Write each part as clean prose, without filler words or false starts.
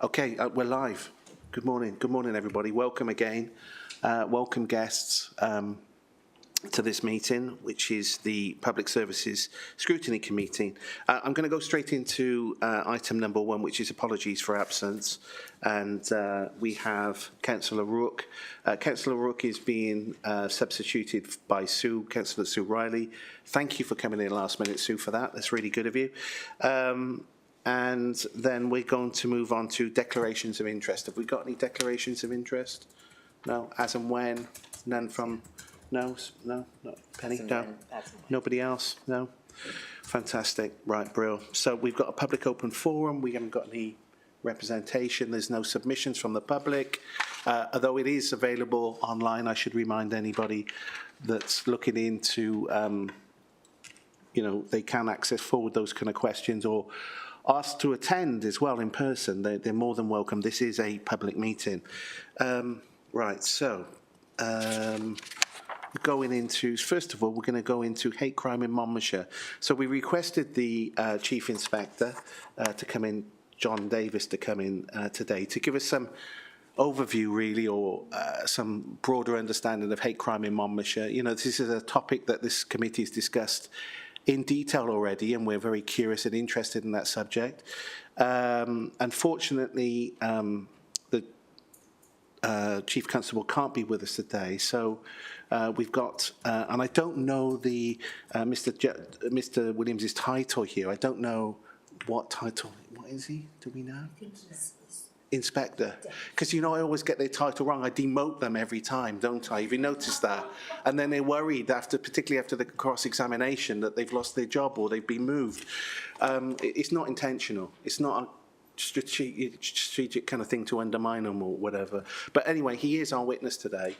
Okay, we're live. Good morning. Good morning, everybody. Welcome again. Welcome guests to this meeting, which is the Public Services Scrutiny Committee. I'm going to go straight into item number 1, which is apologies for absence. And we have Councillor Rourke. Councillor Rourke is being substituted by Councillor Sue Riley. Thank you for coming in last minute, Sue, for that. That's really good of you. And then we're going to move on to declarations of interest. Have we got any declarations of interest? No. As and when? None from... No? Penny? No? Nobody else? No? Fantastic. Right, Brill. So we've got a public open forum. We haven't got any representation. There's no submissions from the public. Although it is available online, I should remind anybody that's looking into, they can forward those kind of questions or asked to attend as well in person. They're more than welcome. This is a public meeting. Right, so going into, first of all, we're going to go into hate crime in Monmouthshire. So we requested the Chief Inspector to come in, John Davis, to come in today to give us some overview, really, or some broader understanding of hate crime in Monmouthshire. This is a topic that this committee has discussed in detail already, and we're very curious and interested in that subject. Unfortunately, the Chief Constable can't be with us today, so we've got, and I don't know the Mr. Williams' title here. I don't know what title. What is he? Do we know? I think he's Inspector, because I always get their title wrong. I demote them every time, don't I? Have you noticed that? And then they're worried particularly after the cross-examination, that they've lost their job or they've been moved. It's not intentional. It's not a strategic kind of thing to undermine them or whatever. But anyway, he is our witness today.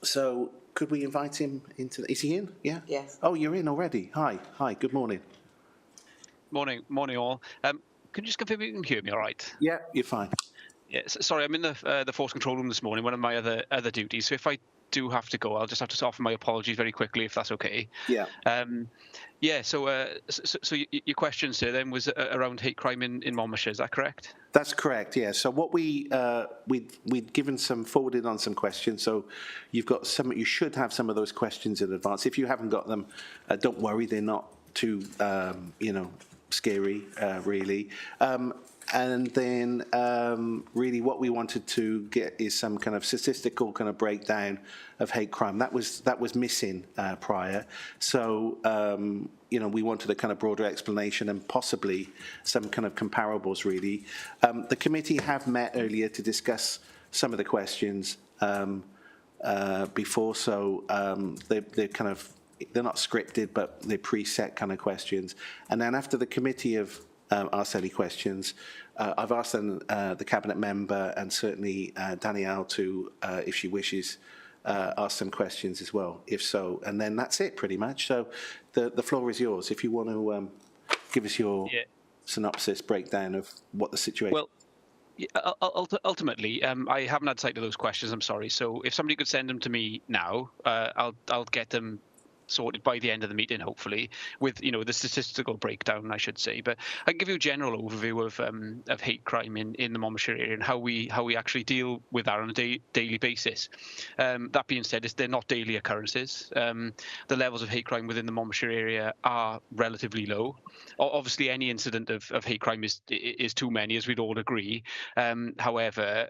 So could we invite him into? Is he in? Yeah. Yes. Oh, you're in already. Hi. Good morning. Morning, all. Can you just confirm you can hear me all right? Yeah, you're fine. Yeah, sorry, I'm in the force control room this morning, one of my other duties. So if I do have to go, I'll just have to offer my apologies very quickly, if that's okay. Yeah. So your question, sir, then was around hate crime in Monmouthshire. Is that correct? That's correct. Yeah. So what we'd forwarded on some questions. So you've got some. You should have some of those questions in advance. If you haven't got them, don't worry. They're not too scary, really. And then really what we wanted to get is some kind of statistical kind of breakdown of hate crime. That was missing prior. So, we wanted a kind of broader explanation and possibly some kind of comparables, really. The committee have met earlier to discuss some of the questions before, so they're not scripted, but they're preset kind of questions. And then after the committee have asked any questions, I've asked them, the cabinet member and certainly Danielle to, if she wishes, ask some questions as well, if so. And then that's it pretty much. So the floor is yours. If you want to give us your synopsis, breakdown of what the situation is. Well, ultimately, I haven't had sight of those questions, I'm sorry. So if somebody could send them to me now, I'll get them sorted by the end of the meeting, hopefully, with the statistical breakdown, I should say. But I can give you a general overview of hate crime in the Monmouthshire area and how we actually deal with that on a daily basis. That being said, they're not daily occurrences. The levels of hate crime within the Monmouthshire area are relatively low. Obviously, any incident of hate crime is too many, as we'd all agree. However,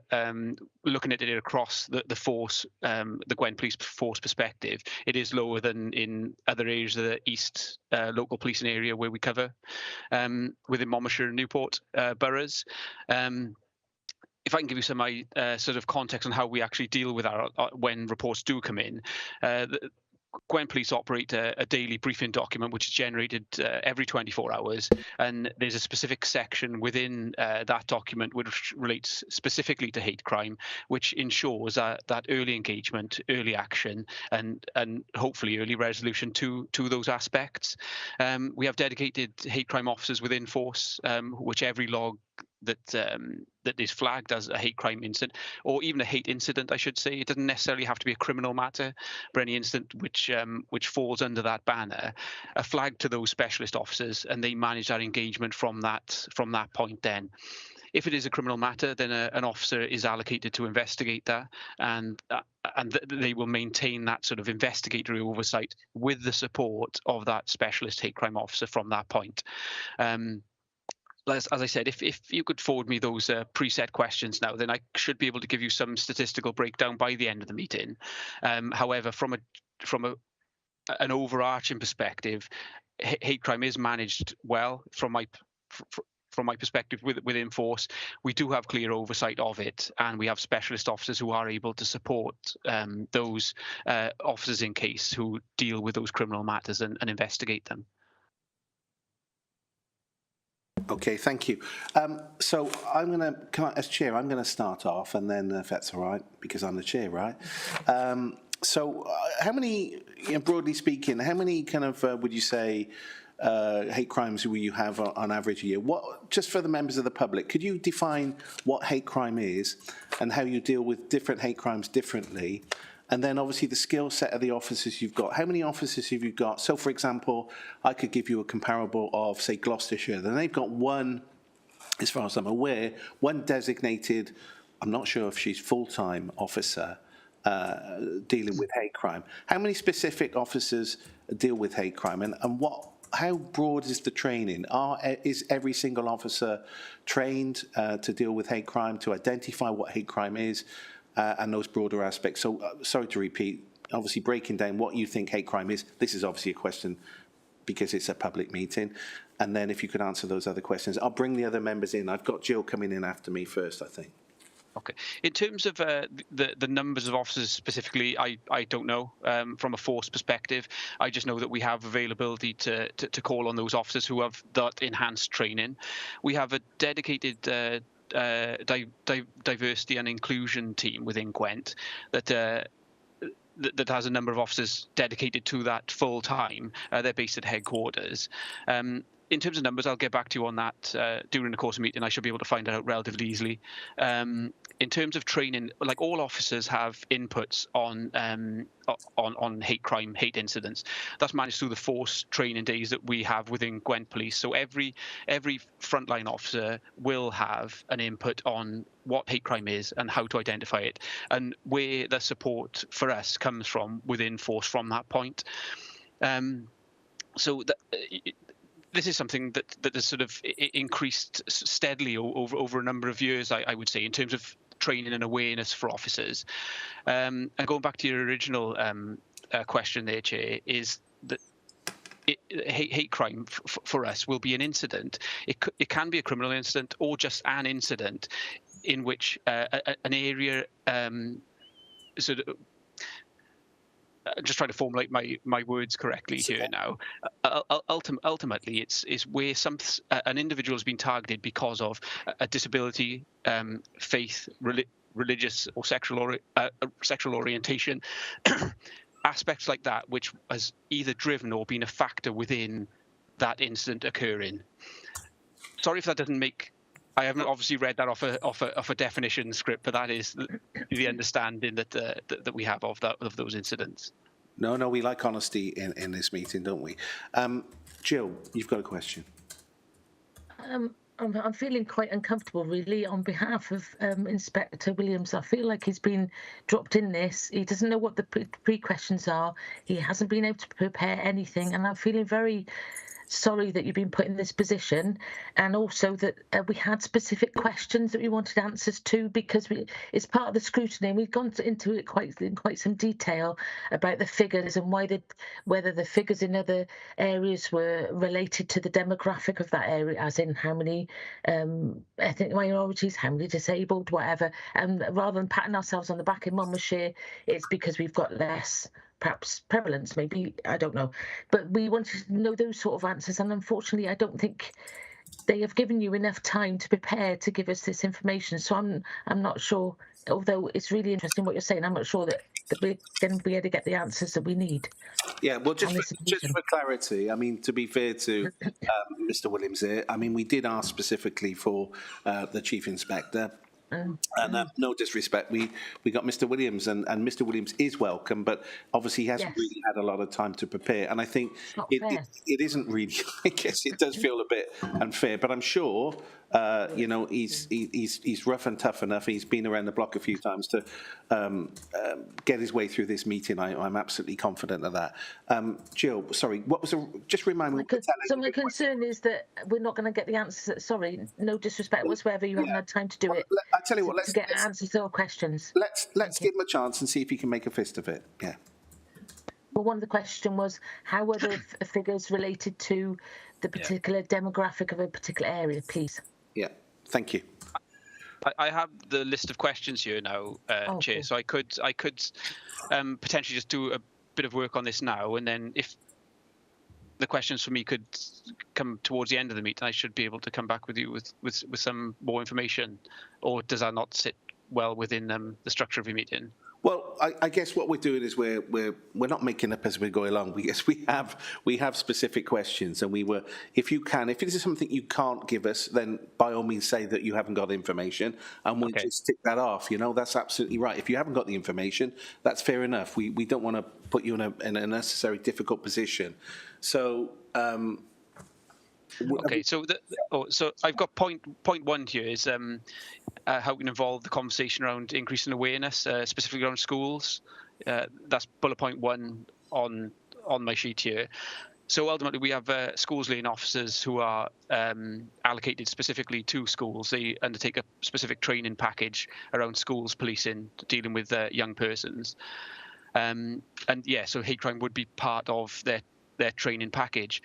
looking at it across the force, the Gwent Police force perspective, it is lower than in other areas of the East local policing area where we cover within Monmouthshire and Newport boroughs. If I can give you some sort of context on how we actually deal with our when reports do come in. Gwent Police operate a daily briefing document which is generated every 24 hours, and there's a specific section within that document which relates specifically to hate crime, which ensures that early engagement, early action, and hopefully early resolution to those aspects. We have dedicated hate crime officers within force, which every log that is flagged as a hate crime incident, or even a hate incident, I should say. It doesn't necessarily have to be a criminal matter, but any incident which falls under that banner, are flagged to those specialist officers, and they manage that engagement from that point then. If it is a criminal matter, then an officer is allocated to investigate that, and they will maintain that sort of investigatory oversight with the support of that specialist hate crime officer from that point. As I said, if you could forward me those preset questions now, then I should be able to give you some statistical breakdown by the end of the meeting. However, from an overarching perspective, hate crime is managed well from my perspective within force. We do have clear oversight of it, and we have specialist officers who are able to support those officers in case who deal with those criminal matters and investigate them. Okay, thank you. So as chair, I'm going to start off, and then if that's all right, because I'm the chair, right? So how many, broadly speaking, how many kind of, would you say, hate crimes will you have on average a year? What, just for the members of the public, could you define what hate crime is and how you deal with different hate crimes differently? And then obviously the skill set of the officers you've got. How many officers have you got? So for example, I could give you a comparable of, say, Gloucestershire. Then they've got one, as far as I'm aware, one designated, I'm not sure if she's full-time officer, dealing with hate crime. How many specific officers deal with hate crime, and how broad is the training? Is every single officer trained to deal with hate crime, to identify what hate crime is, and those broader aspects? So sorry to repeat, obviously breaking down what you think hate crime is. This is obviously a question because it's a public meeting. And then if you could answer those other questions. I'll bring the other members in. I've got Jill coming in after me first, I think. Okay. In terms of the numbers of officers specifically, I don't know from a force perspective. I just know that we have availability to call on those officers who have that enhanced training. We have a dedicated diversity and inclusion team within Gwent that has a number of officers dedicated to that full time. They're based at headquarters. In terms of numbers, I'll get back to you on that during the course of the meeting. I should be able to find it out relatively easily. In terms of training, like all officers have inputs on hate crime, hate incidents. That's managed through the force training days that we have within Gwent Police. So every frontline officer will have an input on what hate crime is and how to identify it, and where the support for us comes from within force from that point. So this is something that has sort of increased steadily over a number of years, I would say, in terms of training and awareness for officers. And going back to your original question there, Chair, is that hate crime for us will be an incident. It can be a criminal incident or just an incident in which an area sort of, just trying to formulate my words correctly here now. Ultimately, it's where an individual has been targeted because of a disability, faith, religious or sexual orientation, aspects like that, which has either driven or been a factor within that incident occurring. Sorry if that doesn't make. I haven't obviously read that off a definition script, but that is the understanding that we have of those incidents. No, we like honesty in this meeting, don't we? Jill, you've got a question. I'm feeling quite uncomfortable, really, on behalf of Inspector Williams. I feel like he's been dropped in this. He doesn't know what the pre-questions are. He hasn't been able to prepare anything, and I'm feeling very sorry that you've been put in this position, and also that we had specific questions that we wanted answers to, because it's part of the scrutiny, and we've gone into it in quite some detail about the figures and whether the figures in other areas were related to the demographic of that area, as in how many ethnic minorities, how many disabled, whatever. And rather than patting ourselves on the back in Monmouthshire, it's because we've got less perhaps prevalence, maybe, I don't know. But we wanted to know those sort of answers, and unfortunately I don't think they have given you enough time to prepare to give us this information. So I'm not sure, although it's really interesting what you're saying, I'm not sure that we're going to be able to get the answers that we need. Yeah, well, just for clarity, I mean, to be fair to Mr. Williams here, I mean, we did ask specifically for the Chief Inspector. And no disrespect, we got Mr. Williams, and Mr. Williams is welcome, but obviously he hasn't really had a lot of time to prepare. And I think it isn't really, I guess it does feel a bit unfair, but I'm sure You know, he's rough and tough enough. He's been around the block a few times to get his way through this meeting. I'm absolutely confident of that. Jill, sorry, what was just remind me. So my concern is that we're not going to get the answers. Sorry, no disrespect whatsoever. You haven't had time to do it. I tell you what, let's get answers to our questions. Let's give him a chance and see if he can make a fist of it. Yeah. Well, one of the questions was how are the figures related to the particular demographic of a particular area, please? Yeah, thank you. I have the list of questions here now, Chair. Cool. So I could potentially just do a bit of work on this now, and then if the questions for me could come towards the end of the meeting, I should be able to come back with you with some more information. Or does that not sit well within the structure of your meeting? Well, I guess what we're doing is we're not making up as we go along. We have specific questions, and if this is something you can't give us, then by all means say that you haven't got information, and we'll just tick that off. You know, that's absolutely right. If you haven't got the information, that's fair enough. We don't want to put you in a necessary difficult position. So. Okay, so I've got point one here is how we can involve the conversation around increasing awareness, specifically around schools. That's bullet point 1 on my sheet here. So ultimately, we have schools lane officers who are allocated specifically to schools. They undertake a specific training package around schools policing, dealing with young persons. And yeah, so hate crime would be part of their training package.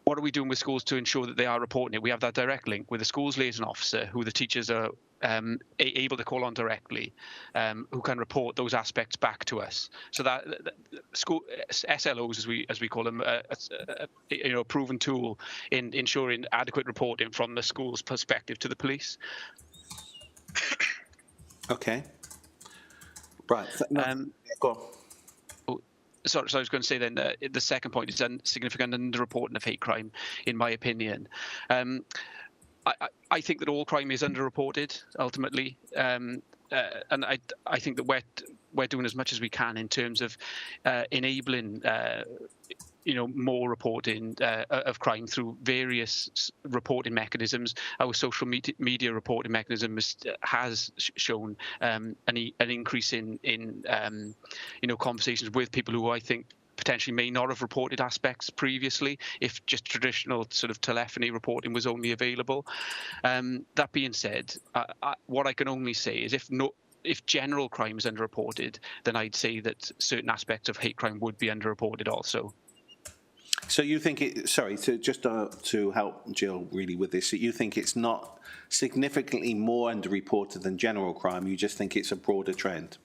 What are we doing with schools to ensure that they are reporting it? We have that direct link with the schools liaison officer, who the teachers are able to call on directly, who can report those aspects back to us. So that school SLOs, as we call them, a proven tool in ensuring adequate reporting from the school's perspective to the police. Okay. Right. Go on. So I was going to say then the second point is significant underreporting of hate crime, in my opinion. I think that all crime is underreported ultimately, and I think that we're doing as much as we can in terms of enabling more reporting of crime through various reporting mechanisms. Our social media reporting mechanism has shown an increase in conversations with people who I think potentially may not have reported aspects previously if just traditional sort of telephony reporting was only available. That being said, what I can only say is if general crime is underreported, then I'd say that certain aspects of hate crime would be underreported also. So you think to help Jill really with this, so you think it's not significantly more underreported than general crime, you just think it's a broader trend?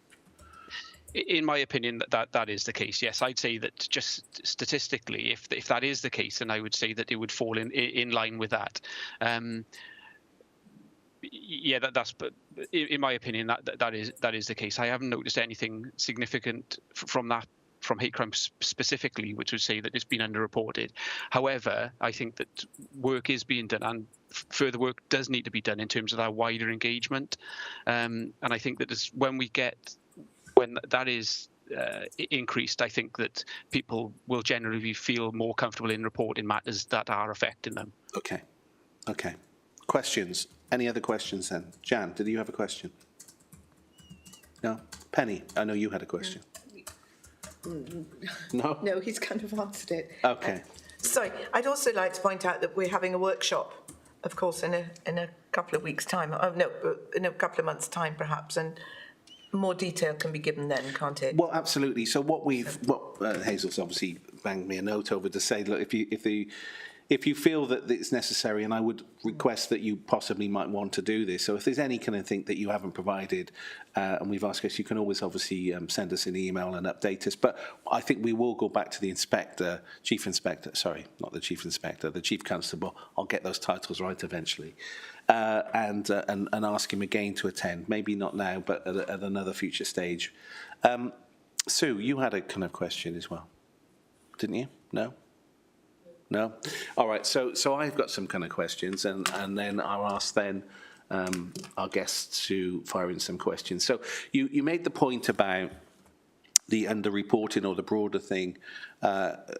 In my opinion, that is the case. Yes, I'd say that just statistically, if that is the case, then I would say that it would fall in line with that. Yeah, that's. But in my opinion, that is the case. I haven't noticed anything significant from hate crime specifically, which would say that it's been underreported. However, I think that work is being done, and further work does need to be done in terms of our wider engagement. And I think that when that is increased, I think that people will generally feel more comfortable in reporting matters that are affecting them. Okay. Questions? Any other questions then? Jan, did you have a question? No? Penny, I know you had a question. No? No, he's kind of answered it. Okay. Sorry, I'd also like to point out that we're having a workshop, of course, in a couple of weeks' time. In a couple of months' time, perhaps, and more detail can be given then, can't it? Well, absolutely. So what Hazel's obviously banged me a note over to say, look, if you feel that it's necessary, and I would request that you possibly might want to do this. So if there's any kind of thing that you haven't provided, and we've asked us, you can always obviously send us an email and update us. But I think we will go back to the chief constable. I'll get those titles right eventually, and ask him again to attend. Maybe not now, but at another future stage. Sue, you had a kind of question as well, didn't you? No? All right, so I've got some kind of questions, and then I'll ask our guests to fire in some questions. So you made the point about the underreporting, or the broader thing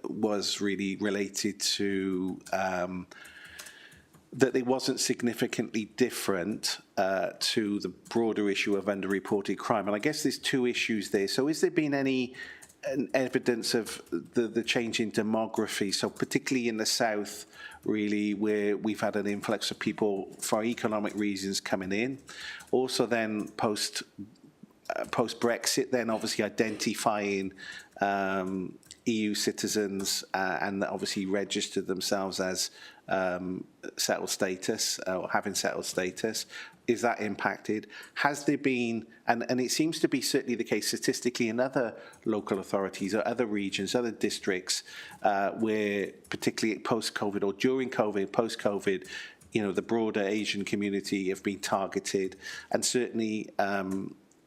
was really related to that it wasn't significantly different to the broader issue of underreported crime. And I guess there's two issues there. So has there been any evidence of the change in demography? So particularly in the south, really, where we've had an influx of people for economic reasons coming in. Also then post-Brexit, then obviously identifying EU citizens and obviously registered themselves as settled status or having settled status. Is that impacted? Has there been, and it seems to be certainly the case statistically in other local authorities or other regions, other districts, where particularly post-COVID or during COVID, post-COVID, you know, the broader Asian community have been targeted, and certainly,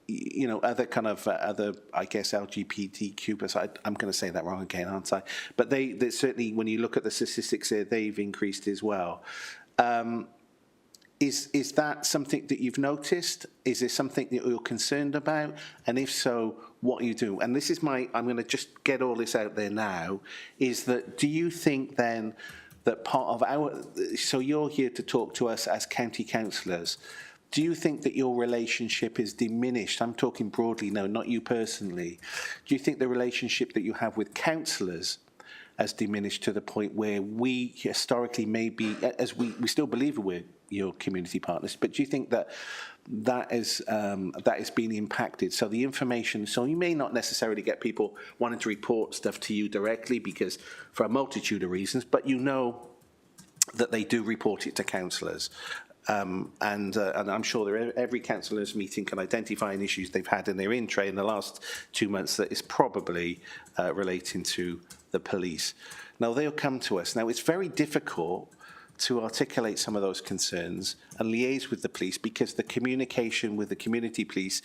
you know, other kind of other, I guess, LGBTQ plus. I'm going to say that wrong again, aren't I? But they certainly, when you look at the statistics there, they've increased as well. Is that something that you've noticed? Is there something that you're concerned about? And if so, what are you doing? And this is I'm going to just get all this out there now, is that, do you think then that part of so you're here to talk to us as county councillors, do you think that your relationship is diminished? I'm talking broadly now, not you personally. Do you think the relationship that you have with councillors has diminished to the point where we historically maybe, as we still believe we're your community partners, but do you think that is being impacted? So the information, so you may not necessarily get people wanting to report stuff to you directly because for a multitude of reasons, but you know that they do report it to councillors. And I'm sure every councillor's meeting can identify an issues they've had in their in-tray in the last 2 months that is probably relating to the police. Now, they'll come to us. Now, it's very difficult to articulate some of those concerns and liaise with the police because the communication with the community police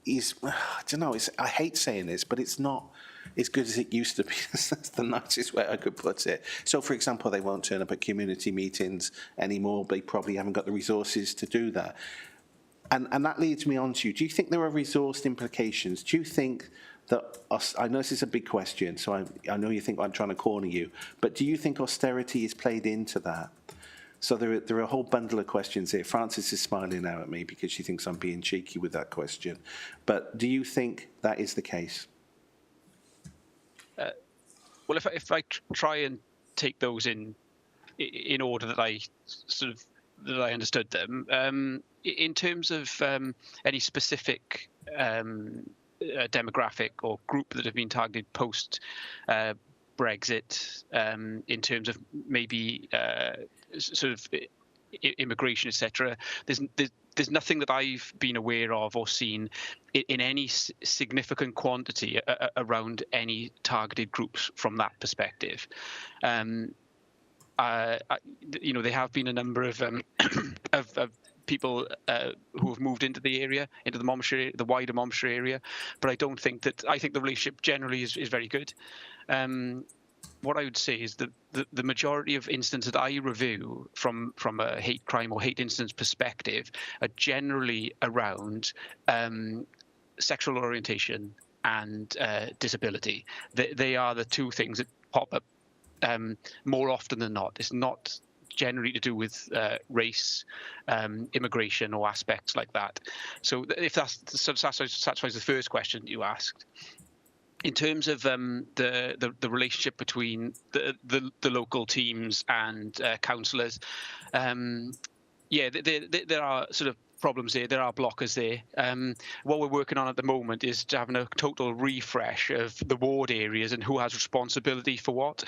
is, I don't know, I hate saying this, but it's not as good as it used to be. That's the nicest way I could put it. So, for example, they won't turn up at community meetings anymore. They probably haven't got the resources to do that. And that leads me on to you. Do you think there are resource implications? Do you think that, I know this is a big question, so I know you think I'm trying to corner you, but do you think austerity is played into that? So there are a whole bundle of questions here. Frances is smiling now at me because she thinks I'm being cheeky with that question. But do you think that is the case? Well, if I try and take those in order that I understood them, in terms of any specific demographic or group that have been targeted post Brexit, in terms of maybe sort of immigration, etc. There's nothing that I've been aware of or seen in any significant quantity around any targeted groups from that perspective. You know, there have been a number of people who have moved into the area, into the Monmouthshire, the wider Monmouthshire area, but I think the relationship generally is very good. What I would say is that the majority of incidents that I review from a hate crime or hate incidents perspective are generally around sexual orientation and disability. They are the two things that pop up more often than not. It's not generally to do with race, immigration, or aspects like that. So if that satisfies the first question you asked. In terms of the relationship between the local teams and councillors, yeah, there are sort of problems there. There are blockers there. What we're working on at the moment is having a total refresh of the ward areas and who has responsibility for what.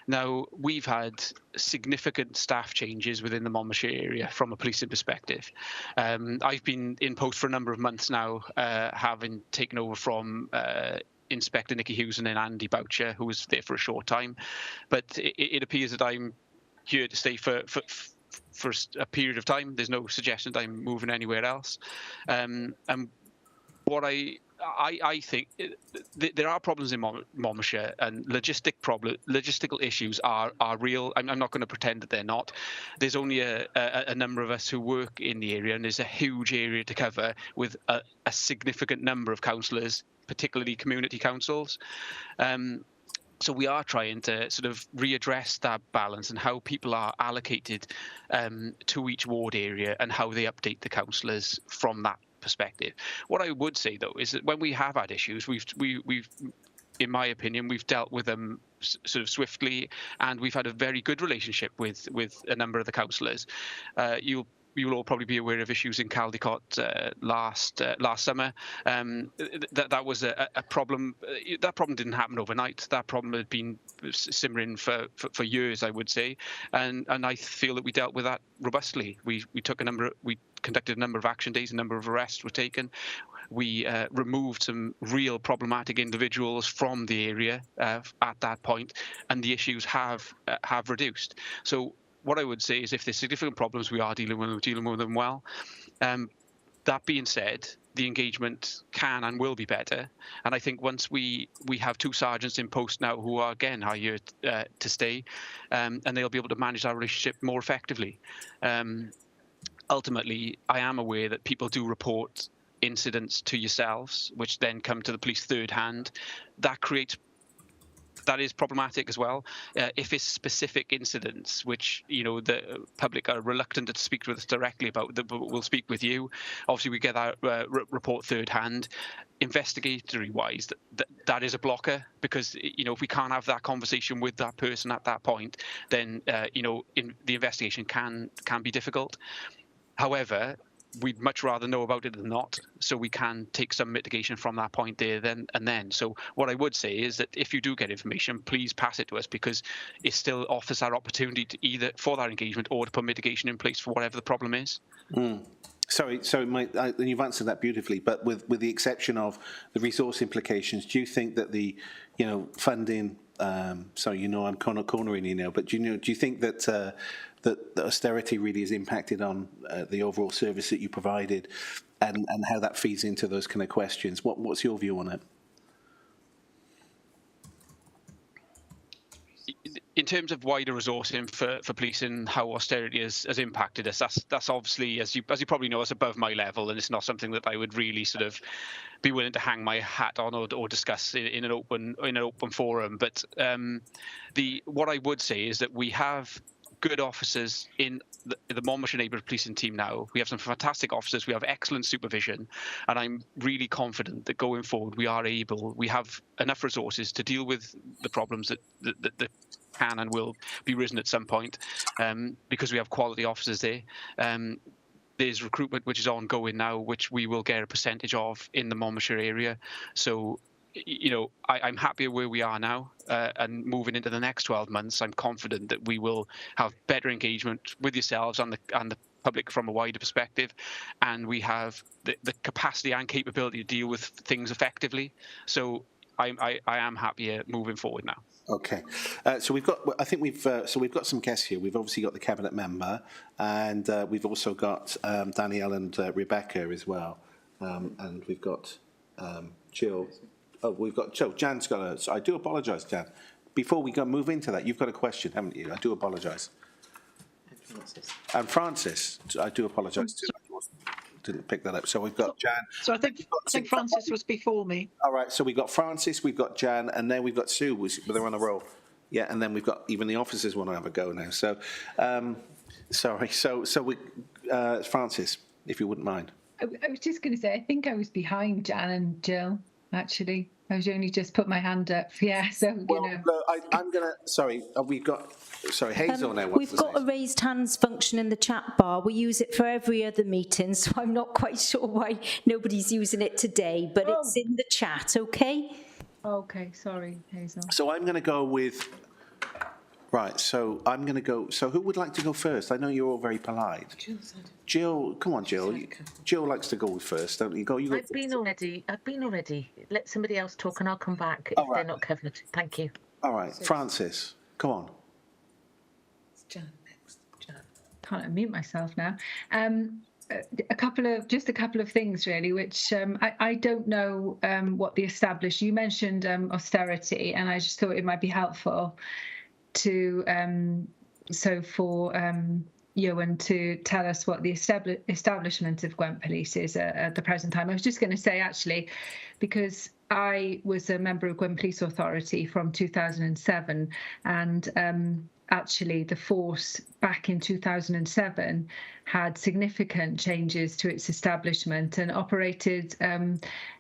Now, we've had significant staff changes within the Monmouthshire area from a policing perspective. I've been in post for a number of months now, having taken over from Inspector Nicky Hughes and then Andy Boucher, who was there for a short time. But it appears that I'm here to stay for a period of time. There's no suggestion that I'm moving anywhere else. And what I think there are problems in Monmouthshire, and logistical issues are real. I'm not going to pretend that they're not. There's only a number of us who work in the area, and there's a huge area to cover with a significant number of councillors, particularly community councils. So we are trying to sort of readdress that balance and how people are allocated to each ward area and how they update the councillors from that perspective. What I would say though is that when we have had issues, we've in my opinion, we've dealt with them sort of swiftly, and we've had a very good relationship with a number of the councillors. You'll all probably be aware of issues in Caldicot last summer. That was a problem. That problem didn't happen overnight. That problem had been simmering for years, I would say, and I feel that we dealt with that robustly. We conducted a number of action days, a number of arrests were taken. We removed some real problematic individuals from the area at that point, and the issues have reduced. So what I would say is, if there's significant problems, we are dealing with them well. That being said, the engagement can and will be better. And I think once we have 2 sergeants in post now who are again hired to stay, and they'll be able to manage our relationship more effectively. Ultimately, I am aware that people do report incidents to yourselves, which then come to the police third hand. That is problematic as well. If it's specific incidents which the public are reluctant to speak with us directly about, we'll speak with you. Obviously, we get that report third hand. Investigatory wise, that is a blocker, because if we can't have that conversation with that person at that point, then the investigation can be difficult. However, we'd much rather know about it than not, so we can take some mitigation from that point there then and then. So what I would say is that if you do get information, please pass it to us, because it still offers our opportunity to either for that engagement or to put mitigation in place for whatever the problem is. Sorry, you've answered that beautifully, but with the exception of the resource implications, do you think that the funding, I'm cornering you now, but do you think that that austerity really has impacted on the overall service that you provided, and how that feeds into those kind of questions? What's your view on it? In terms of wider resourcing for policing, how austerity has impacted us, that's obviously, as you probably know, it's above my level, and it's not something that I would really sort of be willing to hang my hat on or discuss in an open forum. But what I would say is that we have good officers in the Monmouthshire Neighbourhood Policing team now. We have some fantastic officers. We have excellent supervision, and I'm really confident that going forward we have enough resources to deal with the problems that can and will be risen at some point, because we have quality officers there. There's recruitment which is ongoing now, which we will get a percentage of in the Monmouthshire area. So I'm happier where we are now, and moving into the next 12 months, I'm confident that we will have better engagement with yourselves and the public from a wider perspective, and we have the capacity and capability to deal with things effectively. So I am happier moving forward now. Okay, so we've got some guests here. We've obviously got the cabinet member, and we've also got Danielle and Rebecca as well, and we've got Jill. Oh, we've got Joe. Jan's got I do apologise, Jan. Before we move into that, you've got a question, haven't you? I do apologise. And Francis, I do apologise too. Didn't pick that up. So we've got Jan. So I think Francis was before me. All right. So we've got Francis, we've got Jan, and then we've got Sue. They're on a roll. Yeah, and then we've got even the officers want to have a go now. So, sorry. So we, Francis, if you wouldn't mind. I was just going to say, I think I was behind Jan and Jill. Actually, I was only just put my hand up. Yeah, so I'm gonna. Sorry, we've got. Sorry, Hazel now. We've got a raised hands function in the chat bar. We use it for every other meeting, so I'm not quite sure why nobody's using it today. But it's in the chat, okay? Okay, sorry, Hazel. So I'm going to go with. Right, so I'm going to go. So who would like to go first? I know you're all very polite. Jill, come on, Jill. Jill likes to go first, don't you? You go. I've been already. Let somebody else talk, and I'll come back if they're not covered. Thank you. All right, Francis, come on. It's Jan next. Jan. Can't unmute myself now. A couple of things really, which I don't know what the established. You mentioned austerity, and I just thought it might be helpful to for Ewan to tell us what the establishment of Gwent Police is at the present time. I was just going to say, actually, because I was a member of Gwyn Police Authority from 2007, and actually the force back in 2007 had significant changes to its establishment and operated,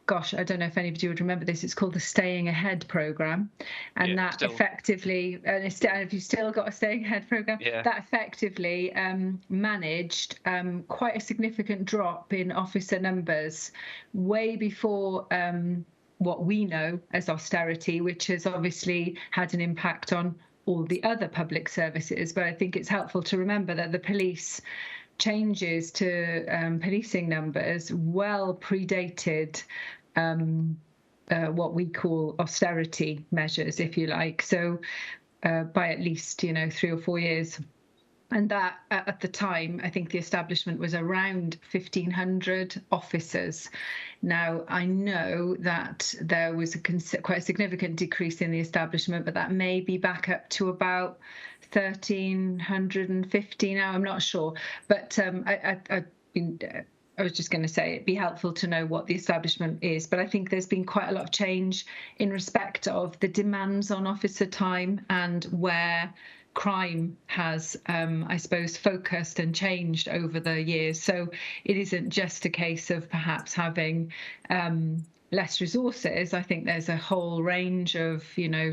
gosh, I don't know if anybody would remember this, it's called the Staying Ahead programme. And that effectively, and if you've still got a Staying Ahead programme, that effectively managed quite a significant drop in officer numbers way before what we know as austerity, which has obviously had an impact on all the other public services. But I think it's helpful to remember that the police changes to policing numbers well predated what we call austerity measures, if you like. So by at least, 3 or 4 years. And that, at the time, I think the establishment was around 1,500 officers. Now, I know that there was quite a significant decrease in the establishment, but that may be back up to about 1,350 now. I'm not sure. But I was just going to say it'd be helpful to know what the establishment is. But I think there's been quite a lot of change in respect of the demands on officer time and where crime has, I suppose, focused and changed over the years. So it isn't just a case of perhaps having less resources. I think there's a whole range of,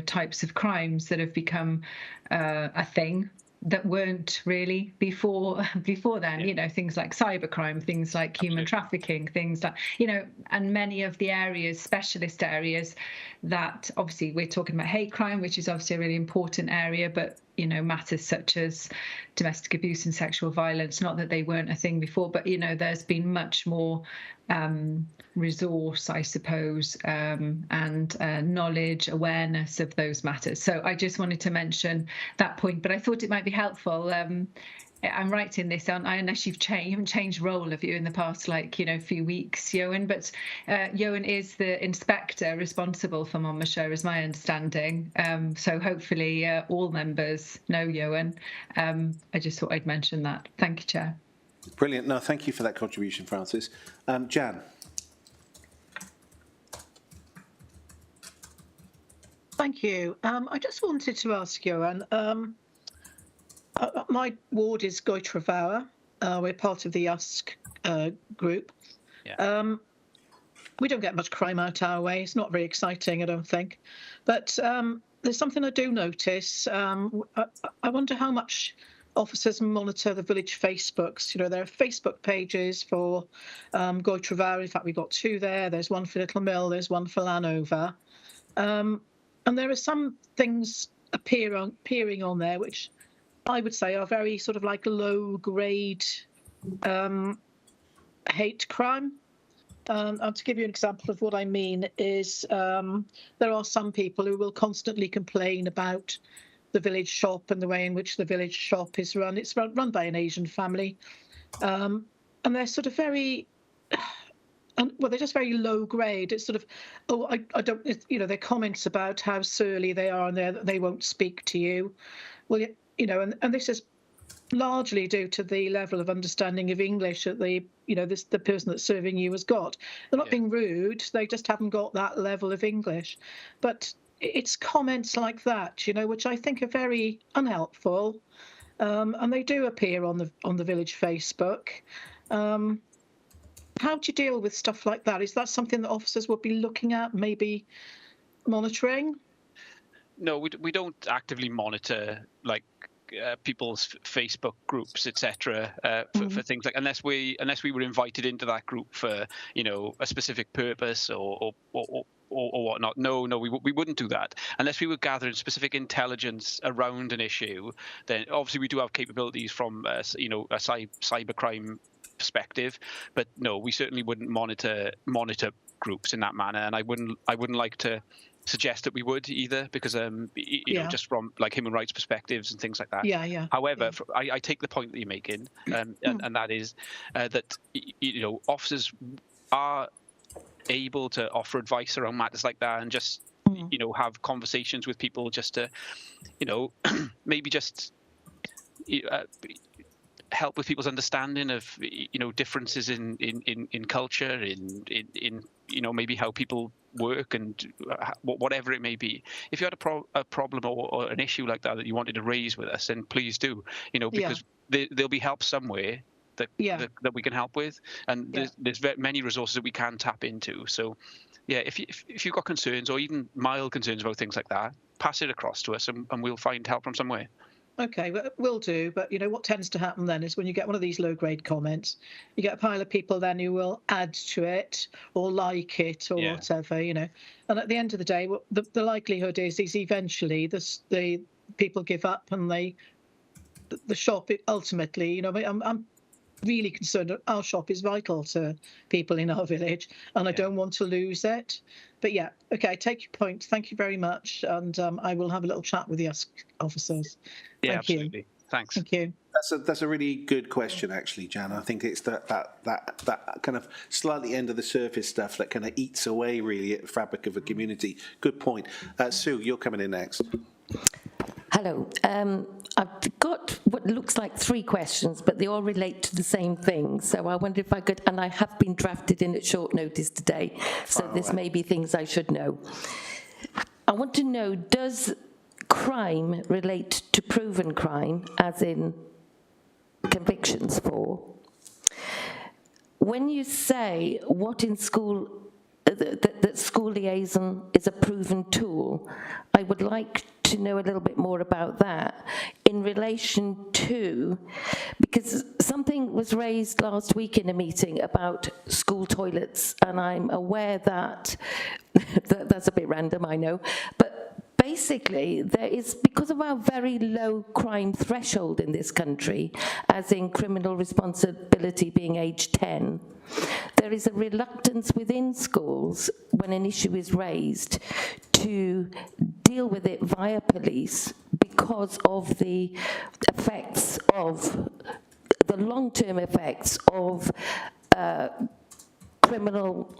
types of crimes that have become a thing that weren't really before then, things like cybercrime, things like human trafficking, things like, and many of the areas, specialist areas that obviously we're talking about hate crime, which is obviously a really important area, but matters such as domestic abuse and sexual violence, not that they weren't a thing before, but there's been much more resource, I suppose, and knowledge, awareness of those matters. So I just wanted to mention that point, but I thought it might be helpful. I'm right in this, aren't I? Unless you haven't changed role, have you, in the past, few weeks, Ioan? But Ioan is the inspector responsible for Monmouthshire, is my understanding. So hopefully all members know Ioan. I just thought I'd mention that. Thank you, Chair. Brilliant. No, thank you for that contribution, Francis. Jan. Thank you. I just wanted to ask Ioan, my ward is Goitrevara. We're part of the USC group. Yeah. We don't get much crime out our way. It's not very exciting, I don't think. But there's something I do notice. I wonder how much officers monitor the village Facebooks. There are Facebook pages for Goitrevara. In fact, we've got 2 there. There's one for Little Mill. There's one for Llanover. And there are some things appearing on there which I would say are very sort of like low-grade hate crime. And to give you an example of what I mean is there are some people who will constantly complain about the village shop and the way in which the village shop is run. It's run by an Asian family. And they're sort of very... they're just very low grade. It's sort of, I don't, their comments about how surly they are and that they won't speak to you. Well, and this is largely due to the level of understanding of English that the person that's serving you has got. They're not being rude. They just haven't got that level of English. But it's comments like that, which I think are very unhelpful. And they do appear on the village Facebook. How do you deal with stuff like that? Is that something that officers would be looking at, maybe monitoring? No, we don't actively monitor people's Facebook groups, etc. For things like unless we were invited into that group for a specific purpose or whatnot. No, we wouldn't do that unless we were gathering specific intelligence around an issue. Then obviously we do have capabilities from a cybercrime perspective, but no, we certainly wouldn't monitor groups in that manner, and I wouldn't like to suggest that we would either, because just from human rights perspectives and things like that. However, I take the point that you're making, and that is that officers are able to offer advice around matters like that, and just have conversations with people, just to maybe just help with people's understanding of differences in culture, in maybe how people work and whatever it may be. If you had a problem or an issue like that you wanted to raise with us, then please do, because there'll be help somewhere that we can help with, and there's many resources that we can tap into. So yeah, if you've got concerns or even mild concerns about things like that, pass it across to us and we'll find help from somewhere. Okay, well, will do. But what tends to happen then is when you get one of these low-grade comments, you get a pile of people then who will add to it or like it or whatever, And at the end of the day, the likelihood is eventually the people give up and the shop ultimately, I'm really concerned that our shop is vital to people in our village, and I don't want to lose it. But yeah, okay, I take your point. Thank you very much, and I will have a little chat with the officers. Yeah, Thank absolutely. you. Thanks. Thank you. That's a really good question, actually, Jan. I think it's that kind of slightly end of the surface stuff that kind of eats away really at the fabric of a community. Good point. Sue, you're coming in next. Hello. I've got what looks like 3 questions, but they all relate to the same thing. So I wonder if I could, and I have been drafted in at short notice today, so this may be things I should know. I want to know, does crime relate to proven crime, as in convictions for? When you say what in school, that school liaison is a proven tool, I would like to know a little bit more about that in relation to, because something was raised last week in a meeting about school toilets, and I'm aware that that's a bit random, I know, but basically, there is, because of our very low crime threshold in this country, as in criminal responsibility being age 10, there is a reluctance within schools when an issue is raised to deal with it via police because of the effects of, the long-term effects of criminal,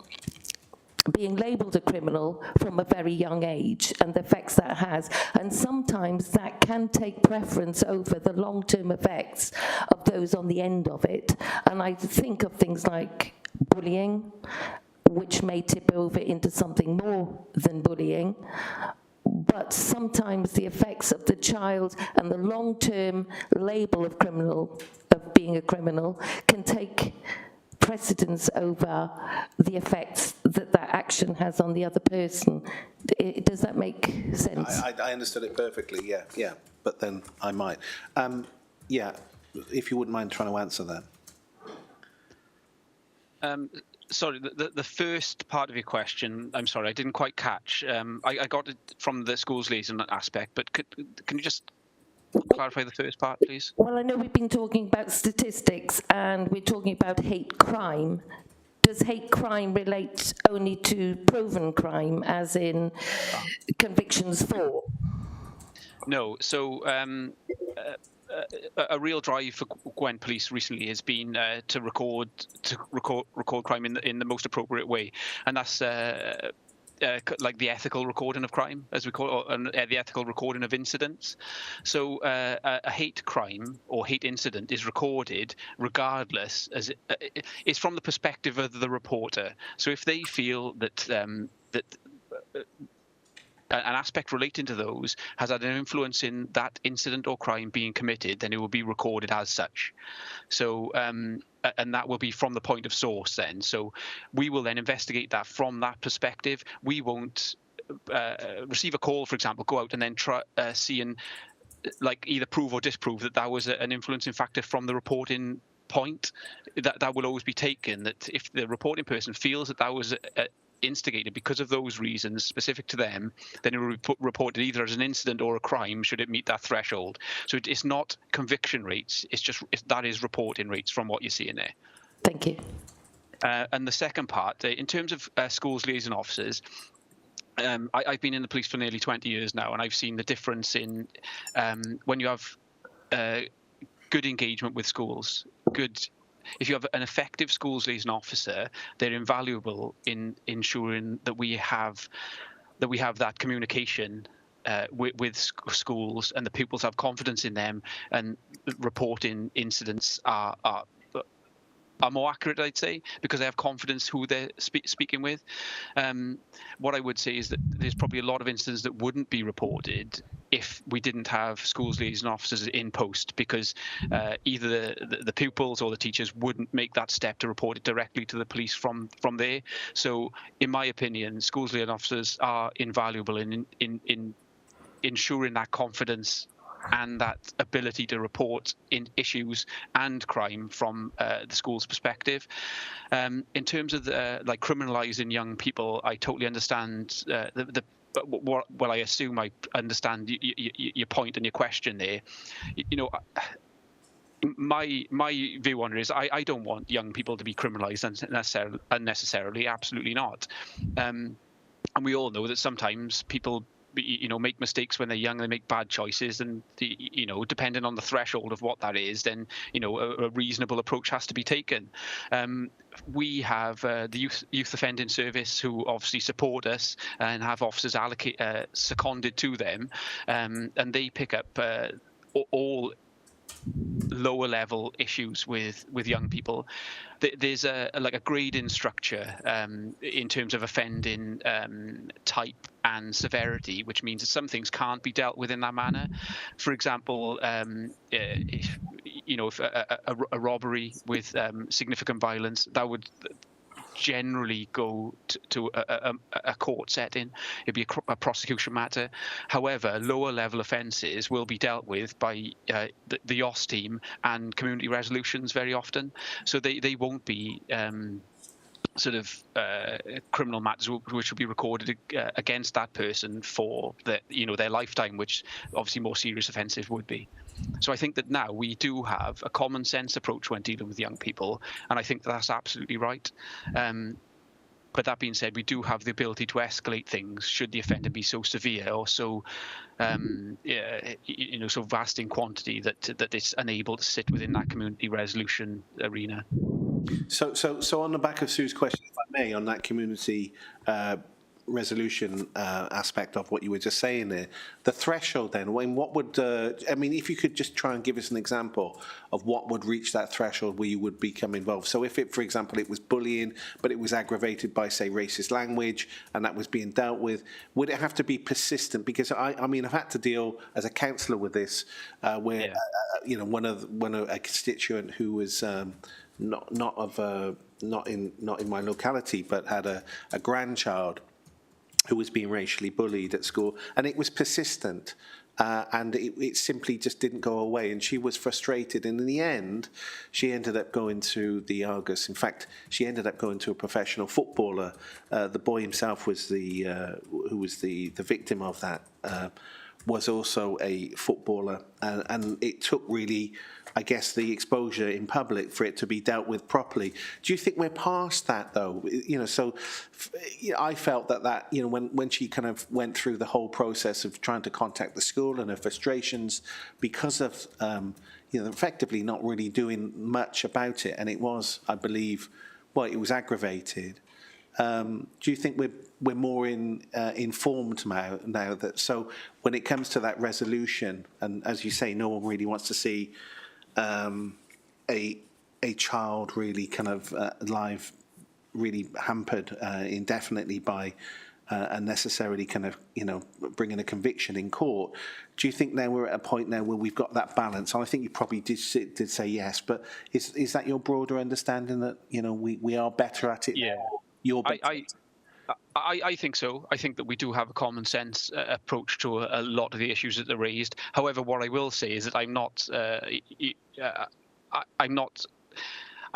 being labelled a criminal from a very young age and the effects that has. And sometimes that can take preference over the long-term effects of those on the end of it. And I think of things like bullying, which may tip over into something more than bullying. But sometimes the effects of the child and the long-term label of criminal, of being a criminal, can take precedence over the effects that action has on the other person. Does that make sense? I understood it perfectly, yeah, but then I might. If you wouldn't mind trying to answer that. Sorry, the first part of your question, I'm sorry, I didn't quite catch. I got it from the schools liaison aspect, but can you just clarify the first part, please? Well, I know we've been talking about statistics and we're talking about hate crime. Does hate crime relate only to proven crime, as in convictions for? No, so a real drive for Gwent Police recently has been to record crime in the most appropriate way, and that's like the ethical recording of crime, as we call it, the ethical recording of incidents. So a hate crime or hate incident is recorded regardless, as it's from the perspective of the reporter. So if they feel that an aspect relating to those has had an influence in that incident or crime being committed, then it will be recorded as such. So, and that will be from the point of source then. So we will then investigate that from that perspective. We won't receive a call, for example, go out and then try see and like either prove or disprove that was an influencing factor from the reporting point. That will always be taken, that if the reporting person feels that was instigated because of those reasons specific to them, then it will be reported either as an incident or a crime should it meet that threshold. So it's not conviction rates, that is reporting rates from what you see in there. Thank you. And the second part, in terms of schools liaison officers, I've been in the police for nearly 20 years now, and I've seen the difference in when you have good engagement with schools, if you have an effective schools liaison officer, they're invaluable in ensuring that we have that communication with schools, and the pupils have confidence in them, and reporting incidents are are more accurate, I'd say, because they have confidence who they're speaking with. What I would say is that there's probably a lot of incidents that wouldn't be reported if we didn't have schools liaison officers in post, because either the pupils or the teachers wouldn't make that step to report it directly to the police from there. So, in my opinion, schools liaison officers are invaluable in ensuring that confidence and that ability to report in issues and crime from the school's perspective. In terms of like criminalising young people, I totally understand well, I assume I understand your point and your question there. You know, my view on it is I don't want young people to be criminalised unnecessarily. Absolutely not. And we all know that sometimes people, make mistakes when they're young. They make bad choices, and depending on the threshold of what that is, then a reasonable approach has to be taken. We have the youth offending service, who obviously support us and have officers seconded to them, and they pick up all lower level issues with young people. There's a grading structure in terms of offending type and severity, which means that some things can't be dealt with in that manner. For example, if a robbery with significant violence, that would generally go to a court setting. It'd be a prosecution matter. However, lower level offences will be dealt with by the OS team and community resolutions very often. So they won't be criminal matters which will be recorded against that person for their lifetime, which obviously more serious offences would be. So I think that now we do have a common sense approach when dealing with young people, and I think that's absolutely right. But that being said, we do have the ability to escalate things should the offender be so severe or so so vast in quantity that it's unable to sit within that community resolution arena. So on the back of Sue's question, if I may, on that community resolution aspect of what you were just saying there, the threshold then, what would, if you could just try and give us an example of what would reach that threshold where you would become involved. So if it, for example, it was bullying, but it was aggravated by, say, racist language, and that was being dealt with, would it have to be persistent? Because I've had to deal as a counsellor with this, where, one of a constituent who was not in my locality, but had a grandchild who was being racially bullied at school, and it was persistent, and it simply just didn't go away, and she was frustrated, and in the end, she ended up going to the Argus. In fact, she ended up going to a professional footballer. The boy himself was who was the victim of that, was also a footballer, and it took really, I guess, the exposure in public for it to be dealt with properly. Do you think we're past that, though? I felt that when she kind of went through the whole process of trying to contact the school and her frustrations because of, effectively not really doing much about it, and it was, I believe, it was aggravated. Do you think we're more informed now that, so when it comes to that resolution, and as you say, no one really wants to see a child really kind of life really hampered indefinitely by unnecessarily kind of bringing a conviction in court. Do you think now we're at a point now where we've got that balance? I think you probably did say yes, but is that your broader understanding that we are better at it? Yeah. You're better. I think so. I think that we do have a common sense approach to a lot of the issues that are raised. However, what I will say is that I've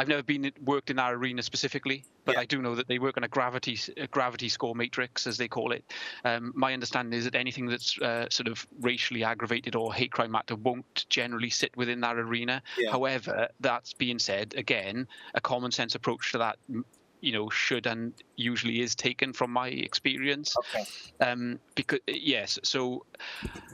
never worked in that arena specifically, but I do know that they work on a gravity score matrix, as they call it. My understanding is that anything that's sort of racially aggravated or hate crime matter won't generally sit within that arena. Yeah. However, that's being said, again, a common sense approach to that should and usually is taken from my experience. Okay. Because yes, so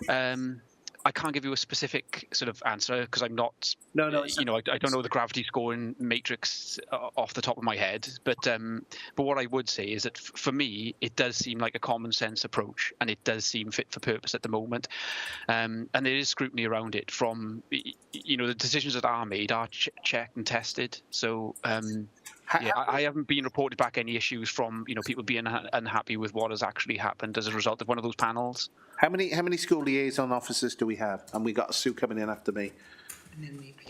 I I can't give you a specific sort of answer because I'm not. No, no, I don't know the gravity scoring matrix off the top of my head. But what I would say is that for me, it does seem like a common sense approach, and it does seem fit for purpose at the moment. And there is scrutiny around it from, the decisions that are made are checked and tested. So. I haven't been reported back any issues from people being unhappy with what has actually happened as a result of one of those panels. How many school liaison officers do we have? And we got Sue coming in after me.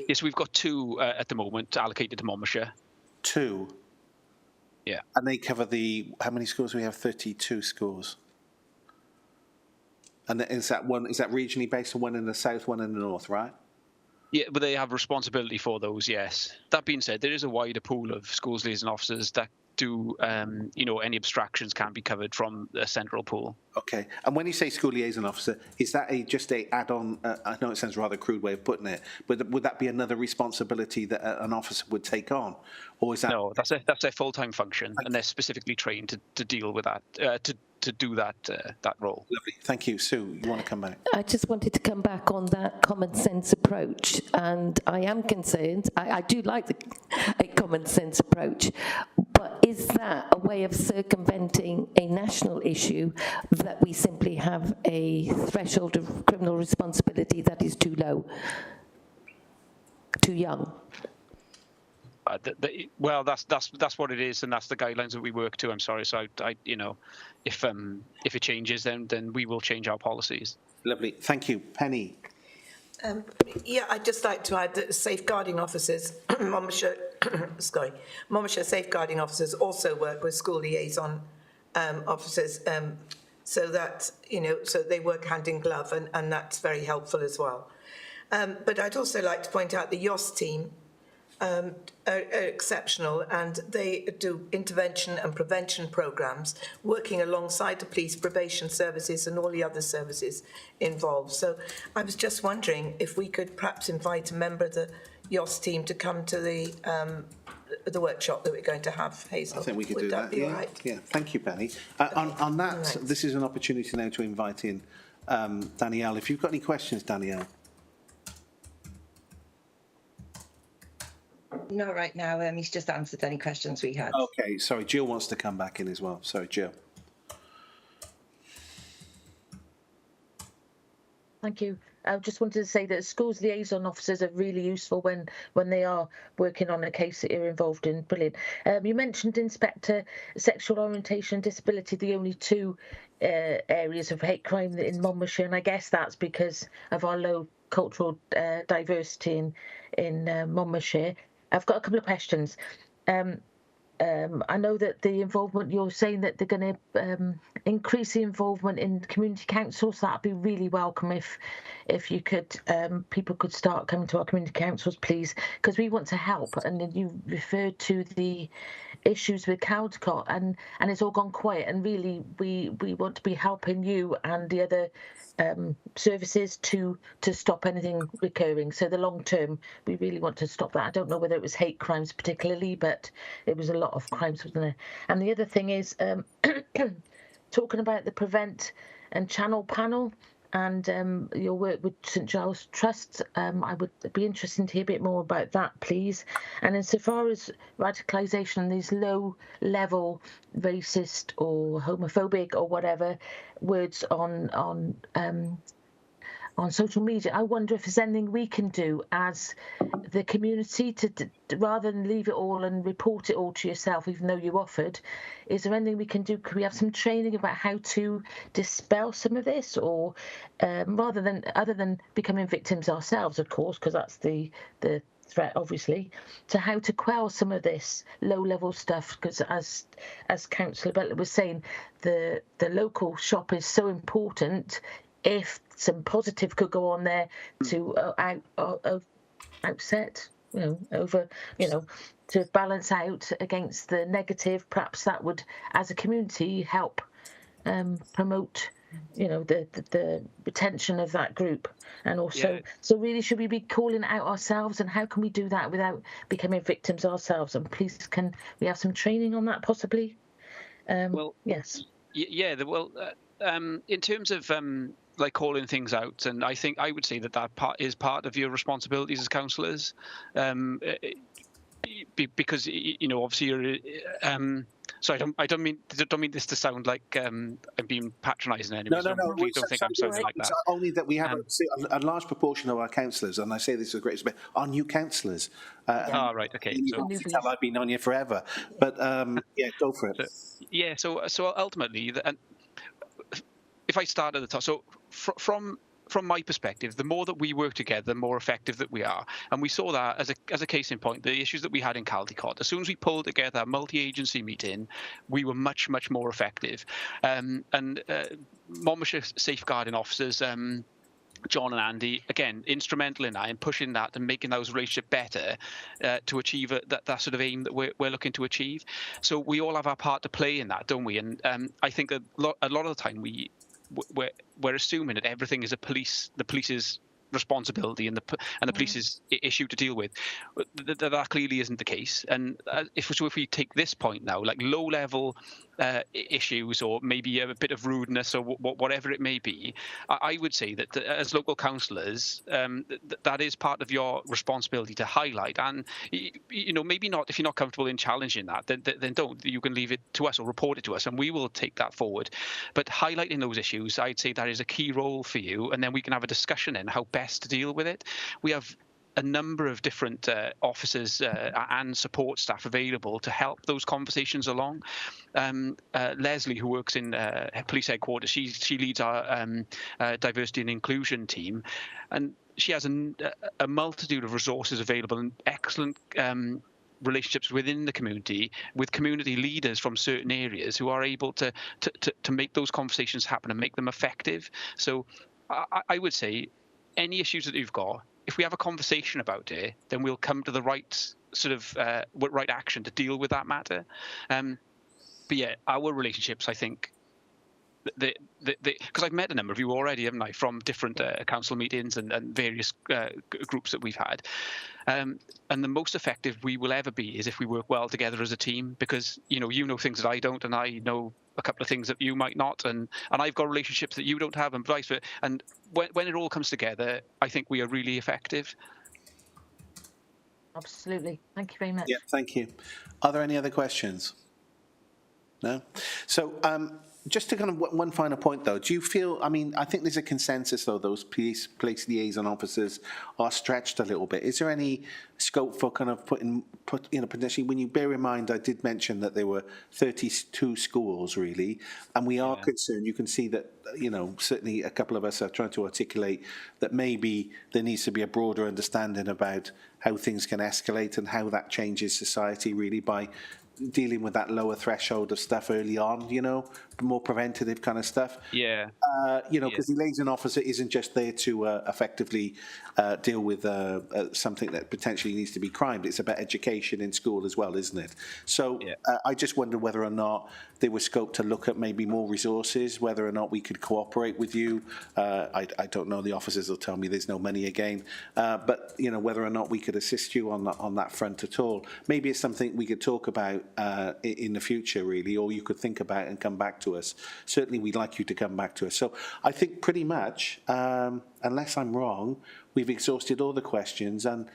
Yes, we've got 2 at the moment allocated to Monmouthshire. 2. Yeah. And they cover how many schools? We have 32 schools. And is that regionally based, and one in the south, one in the north, right? Yeah, but they have responsibility for those, yes. That being said, there is a wider pool of schools liaison officers that do, any abstractions can be covered from a central pool. Okay. And when you say school liaison officer, is that just a add-on? I know it sounds a rather crude way of putting it, but would that be another responsibility that an officer would take on? Or is that... No, that's their full-time function, and they're specifically trained to deal with that, to do that role. Lovely. Thank you. Sue, you want to come back? I just wanted to come back on that common sense approach, and I am concerned. I do like a common sense approach, but is that a way of circumventing a national issue that we simply have a threshold of criminal responsibility that is too low, too young? Well, that's what it is, and that's the guidelines that we work to. I'm sorry, so if it changes, then we will change our policies. Lovely, thank you, Penny. I'd just like to add that safeguarding officers, Monmouthshire safeguarding officers also work with school liaison officers, so that so they work hand in glove, and that's very helpful as well. But I'd also like to point out the YOS team. Are exceptional, and they do intervention and prevention programs working alongside the police, probation services and all the other services involved. So I was just wondering if we could perhaps invite a member of the YOS team to come to the workshop that we're going to have, Hazel. I think we could Would do that. Be Yeah. all right? Yeah, thank you, Penny. On that, Right. This is an opportunity now to invite in Danielle. If you've got any questions, Danielle. No, right now, he's just answered any questions we had. Okay, sorry, Jill wants to come back in as well. Sorry, Jill. Thank you. I just wanted to say that schools liaison officers are really useful when they are working on a case that you're involved in. Brilliant. You mentioned Inspector Sexual Orientation and Disability, the only 2 areas of hate crime in Monmouthshire, and I guess that's because of our low cultural diversity in Monmouthshire. I've got a couple of questions. I know that the involvement, you're saying that they're going to increase the involvement in community councils. That'd be really welcome if you could, people could start coming to our community councils, please, because we want to help. And then you referred to the issues with Caldecott, and it's all gone quiet. And really, we want to be helping you and the other services to stop anything recurring. So the long term, we really want to stop that. I don't know whether it was hate crimes particularly, but it was a lot of crimes, wasn't there? And the other thing is talking about the Prevent and Channel panel and your work with St Giles Trust. I would be interested to hear a bit more about that, please. And insofar as radicalisation and these low-level racist or homophobic or whatever words on social media, I wonder if there's anything we can do as the community to rather than leave it all and report it all to yourself, even though you offered. Is there anything we can do? Could we have some training about how to dispel some of this, or other than becoming victims ourselves, of course, because that's the threat, obviously, to how to quell some of this low-level stuff? Because as Councillor Butler was saying, the local shop is so important. If some positive could go on there to outset, to balance out against the negative, perhaps that would, as a community, help promote, the retention of that group. And also, So really, should we be calling out ourselves, and how can we do that without becoming victims ourselves? And please, can we have some training on that, possibly? Yes. Yeah. Well, in terms of like calling things out, and I think I would say that is part of your responsibilities as councillors, because obviously you're. So I don't mean this to sound like I'm being patronising anyway. No. Please don't think I'm sounding like It's that. only that we have a large proportion of our councillors, and I say this with great respect, are new councillors. Right, okay. You So can tell I've been on here forever, but yeah, go for it. So ultimately, if I start at the top, so from my perspective, the more that we work together, the more effective that we are. And we saw that as a case in point, the issues that we had in Caldicot. As soon as we pulled together a multi-agency meeting, we were much, much more effective. Monmouthshire safeguarding officers, John and Andy, again, instrumental in that, in pushing that and making those relationships better to achieve that sort of aim that we're looking to achieve. So we all have our part to play in that, don't we? And I think a lot of the time we're assuming that everything is the police's responsibility and the police's issue to deal with. That clearly isn't the case. And if we take this point now, like low level issues or maybe a bit of rudeness or whatever it may be, I would say that as local councillors, that is part of your responsibility to highlight. And maybe not, if you're not comfortable in challenging that, then don't. You can leave it to us or report it to us, and we will take that forward. But highlighting those issues, I'd say that is a key role for you, and then we can have a discussion in how best to deal with it. We have a number of different officers and support staff available to help those conversations along. Leslie, who works in police headquarters, she leads our diversity and inclusion team, and she has a multitude of resources available and excellent relationships within the community with community leaders from certain areas who are able to make those conversations happen and make them effective. So I would say any issues that you've got, if we have a conversation about it, then we'll come to the right sort of right action to deal with that matter. But yeah, our relationships, I think, because I've met a number of you already, haven't I, from different council meetings and various groups that we've had. And the most effective we will ever be is if we work well together as a team, because you know things that I don't, and I know a couple of things that you might not, and I've got relationships that you don't have, and vice versa. And when it all comes together, I think we are really effective. Absolutely. Thank you very much. Yeah, thank you. Are there any other questions? No? So just to kind of one final point, though, do you feel, I mean, I think there's a consensus, though, those police liaison officers are stretched a little bit. Is there any scope for kind of potentially, when you bear in mind, I did mention that there were 32 schools, really, and we are concerned, you can see that, certainly a couple of us are trying to articulate that maybe there needs to be a broader understanding about how things can escalate and how that changes society, really, by dealing with that lower threshold of stuff early on, more preventative kind of stuff. Yeah. Because the liaison officer isn't just there to effectively deal with something that potentially needs to be crimed. It's about education in school as well, isn't it? So I just wonder whether or not there was scope to look at maybe more resources, whether or not we could cooperate with you. I don't know, the officers will tell me there's no money again, but whether or not we could assist you on that front at all. Maybe it's something we could talk about in the future, really, or you could think about and come back to us. Certainly we'd like you to come back to us. So I think pretty much, unless I'm wrong, we've exhausted all the questions, and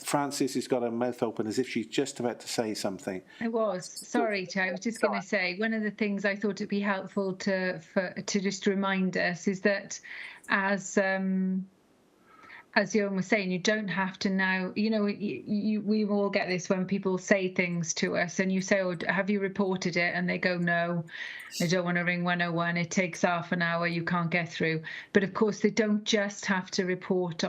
Frances has got her mouth open as if she's just about to say something. I was just going to say, one of the things I thought it'd be helpful to just remind us is that as Johan was saying, you don't have to now, we all get this when people say things to us and you say, oh, have you reported it? And they go, no, I don't want to ring 101. It takes half an hour. You can't get through. But of course, they don't just have to report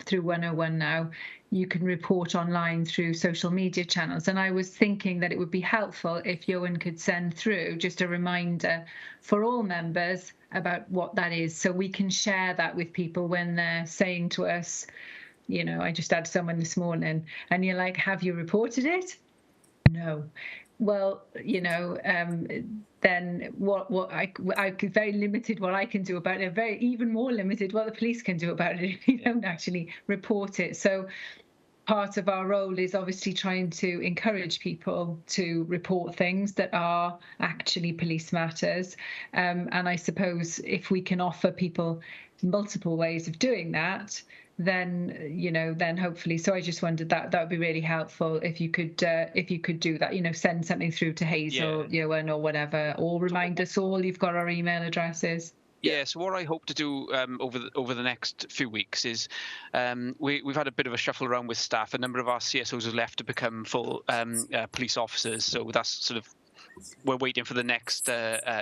through 101 now. You can report online through social media channels. And I was thinking that it would be helpful if Johan could send through just a reminder for all members about what that is, so we can share that with people when they're saying to us, I just had someone this morning, and you're like, have you reported it? No. Well, then what I could, very limited what I can do about it, even more limited what the police can do about it if you don't actually report it. So part of our role is obviously trying to encourage people to report things that are actually police matters. And I suppose if we can offer people multiple ways of doing that, then then hopefully. So I just wondered that would be really helpful if you could do that. Send something through to Hazel, Johan, or whatever, or remind us all. You've got our email addresses. Yeah, so what I hope to do over the next few weeks is we've had a bit of a shuffle around with staff. A number of our CSOs have left to become full police officers, so that's sort of, we're waiting for the next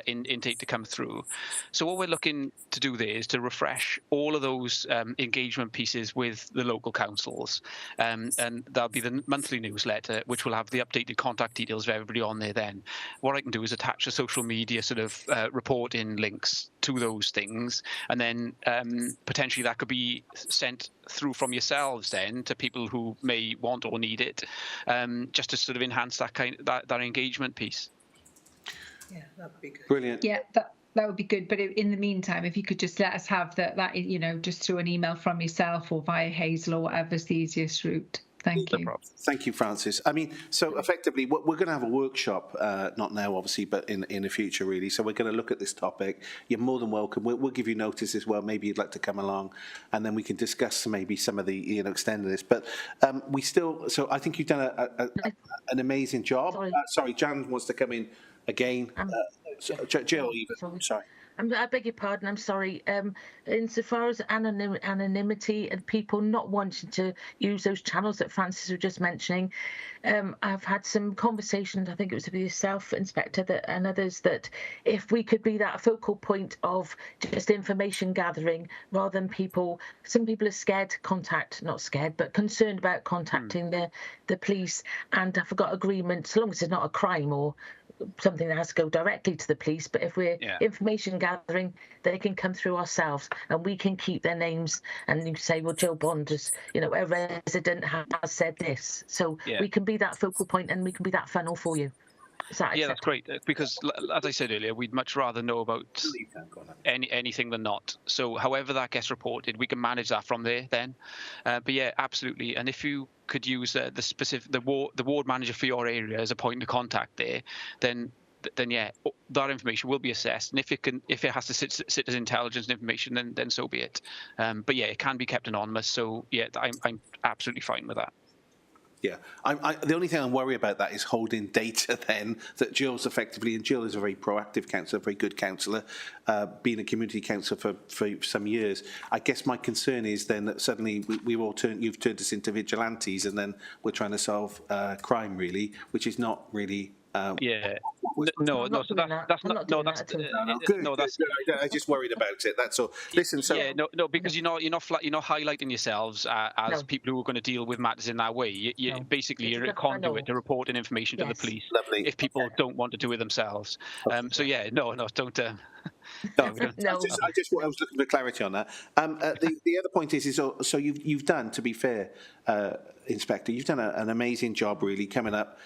intake to come through. So what we're looking to do there is to refresh all of those engagement pieces with the local councils. And that'll be the monthly newsletter, which will have the updated contact details of everybody on there then. What I can do is attach a social media sort of reporting links to those things. And then potentially that could be sent through from yourselves then to people who may want or need it, just to sort of enhance that engagement piece. Yeah, that would be good. Brilliant. Yeah, that would be good. But in the meantime, if you could just let us have that just through an email from yourself or via Hazel or whatever's the easiest route. Thank you. Thank you, Francis. I mean, so effectively, we're going to have a workshop, not now, obviously, but in the future, really. So we're going to look at this topic. You're more than welcome. We'll give you notice as well. Maybe you'd like to come along, and then we can discuss maybe some of the extending this. But we still. So I think you've done an amazing job. Sorry, Jan wants to come in again. Jill, even. Sorry. I beg your pardon, I'm sorry. Insofar as anonymity and people not wanting to use those channels that Francis was just mentioning, I've had some conversations, I think it was with yourself, Inspector, and others, that if we could be that focal point of just information gathering rather than some people are scared to not scared, but concerned about contacting the police and have got agreement, so long as it's not a crime or something that has to go directly to the police, but if we're information gathering, they can come through ourselves and we can keep their names, and you say, well, Jill Bond is, a resident has said this, so we can be that focal point and we can be that funnel for you. That's great, because as I said earlier, we'd much rather know about anything than not. So however that gets reported, we can manage that from there then. But yeah, absolutely. And if you could use the ward manager for your area as a point of contact there, then yeah, that information will be assessed. And if it has to sit as intelligence information, then so be it. But yeah, it can be kept anonymous. So yeah, I'm absolutely fine with that. Yeah, the only thing I'm worried about that is holding data then that Jill's effectively, and Jill is a very proactive counsellor, a very good counsellor, being a community counsellor for some years. I guess my concern is then that suddenly you've turned us into vigilantes, and then we're trying to solve crime really, which is not really. I just worried about it. That's all. Listen, so because you're not highlighting yourselves as people who are going to deal with matters in that way. You're a conduit to reporting information to the police. Lovely. If people don't want to do it themselves. Don't. I was looking for clarity on that. The other point is so you've done, to be fair, Inspector, you've done an amazing job really coming up.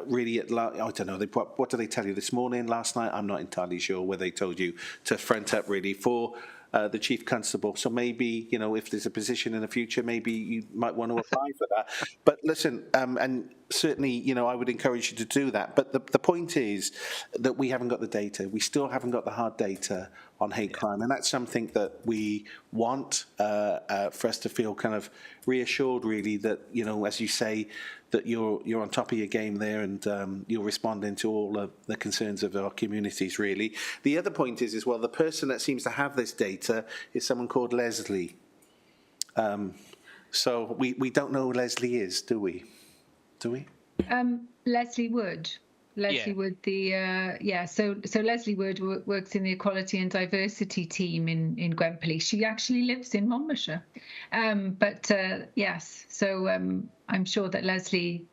Really, I don't know. What did they tell you this morning, last night? I'm not entirely sure where they told you to front up really for the Chief Constable. So maybe, if there's a position in the future, maybe you might want to apply for that. But listen, and certainly, I would encourage you to do that. But the point is that we haven't got the data. We still haven't got the hard data on hate crime. And that's something that we want for us to feel kind of reassured, really, that, as you say, that you're on top of your game there and you're responding to all of the concerns of our communities, really. The other point is, as well, the person that seems to have this data is someone called Leslie. So we don't know who Leslie is, do we? Leslie Wood. Wood, so Leslie Wood works in the Equality and Diversity team in Gwent Police. She actually lives in Monmouthshire. Yes, so I'm sure that Leslie,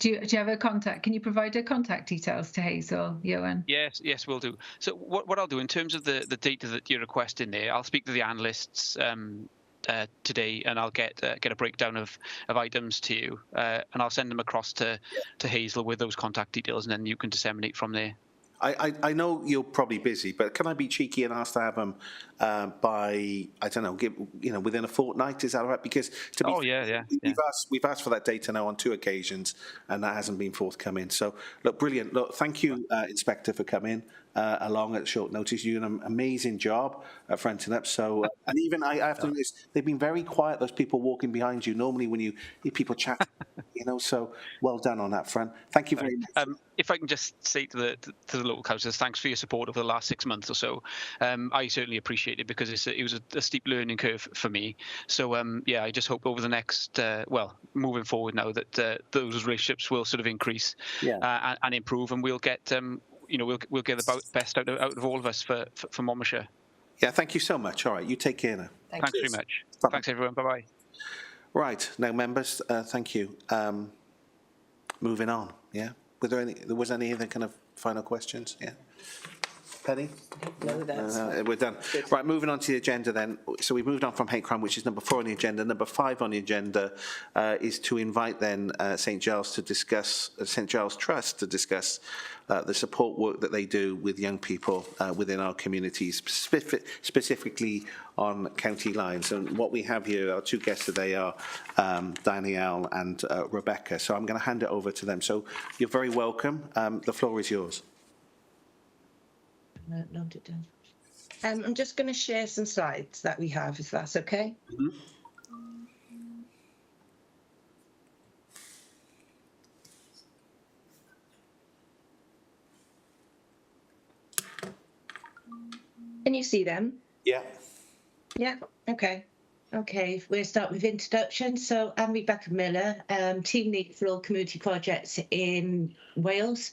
do you have a contact? Can you provide her contact details to Hazel, Johan? Yes, we'll do. So what I'll do in terms of the data that you're requesting there, I'll speak to the analysts today, and I'll get a breakdown of items to you, and I'll send them across to Hazel with those contact details, and then you can disseminate from there. I know you're probably busy, but can I be cheeky and ask to have them by, I don't know, within a fortnight? Is that all right? Because to be fair, we've asked for that data now on 2 occasions, and that hasn't been forthcoming. So, look, brilliant. Look, thank you, Inspector, for coming along at short notice. You did an amazing job at fronting up. So, and even I have to notice, they've been very quiet, those people walking behind you. Normally when you hear people chat, so well done on that front. Thank you very much. If I can just say to the local councillors, thanks for your support over the last 6 months or so. I certainly appreciate it because it was a steep learning curve for me. So I just hope over the next, moving forward now that those relationships will sort of increase and improve, and we'll get we'll get the best out of all of us for Monmouthshire. Yeah, thank you so much. All right, you take care now. Thanks very much. Bye-bye. Thanks everyone. Bye bye. Right, now members, thank you. Moving on. Yeah. Was any other kind of final questions? Yeah. Penny? No, that's we're done. Good. Right, moving on to the agenda then. So we've moved on from hate crime, which is number 4 on the agenda. Number 5 on the agenda is to invite then St Giles to discuss, St Giles Trust to discuss the support work that they do with young people within our communities, specifically on county lines. And what we have here, our 2 guests today are Danielle and Rebecca. So I'm going to hand it over to them. So you're very welcome. The floor is yours. Note it down. I'm just going to share some slides that we have, if that's okay. Mm-hmm. Can you see them? Yeah. Yeah, okay. Okay, we'll start with introduction. So I'm Rebecca Miller, team lead for all community projects in Wales.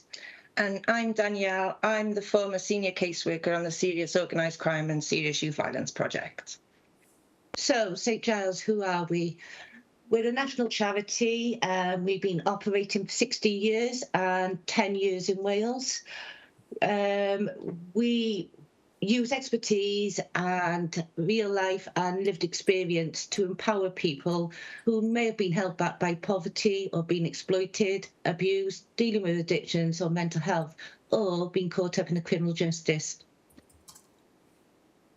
And I'm Danielle. I'm the former senior caseworker on the Serious Organised Crime and Serious Youth Violence project. So, St Giles, who are we? We're a national charity. We've been operating for 60 years and 10 years in Wales. We use expertise and real life and lived experience to empower people who may have been held back by poverty or been exploited, abused, dealing with addictions or mental health, or been caught up in the criminal justice.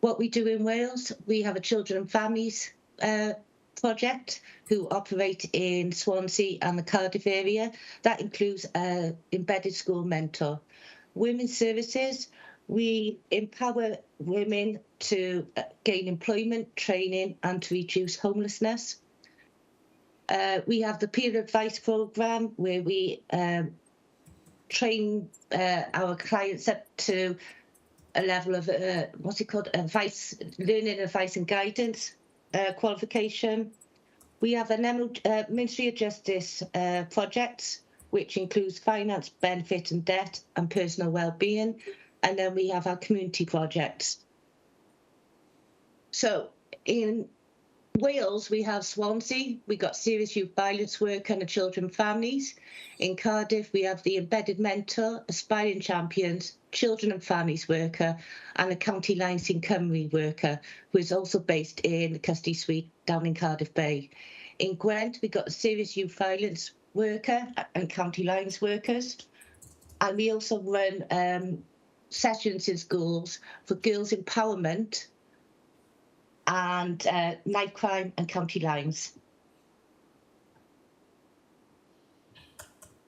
What we do in Wales, we have a children and families project who operate in Swansea and the Cardiff area. That includes an embedded school mentor. Women's services, we empower women to gain employment, training, and to reduce homelessness. We have the peer advice programme where we train our clients up to a level of learning advice and guidance qualification. We have an Ministry of Justice project, which includes finance, benefit and debt, and personal well-being. And then we have our community projects. So in Wales, we have Swansea, we got serious youth violence work and the children and families. In Cardiff, we have the embedded mentor, aspiring champions, children and families worker, and a county lines in Cymru worker, who is also based in the custody suite down in Cardiff Bay. In Gwent, we got a serious youth violence worker and county lines workers. And we also run sessions in schools for girls' empowerment and knife crime and county lines.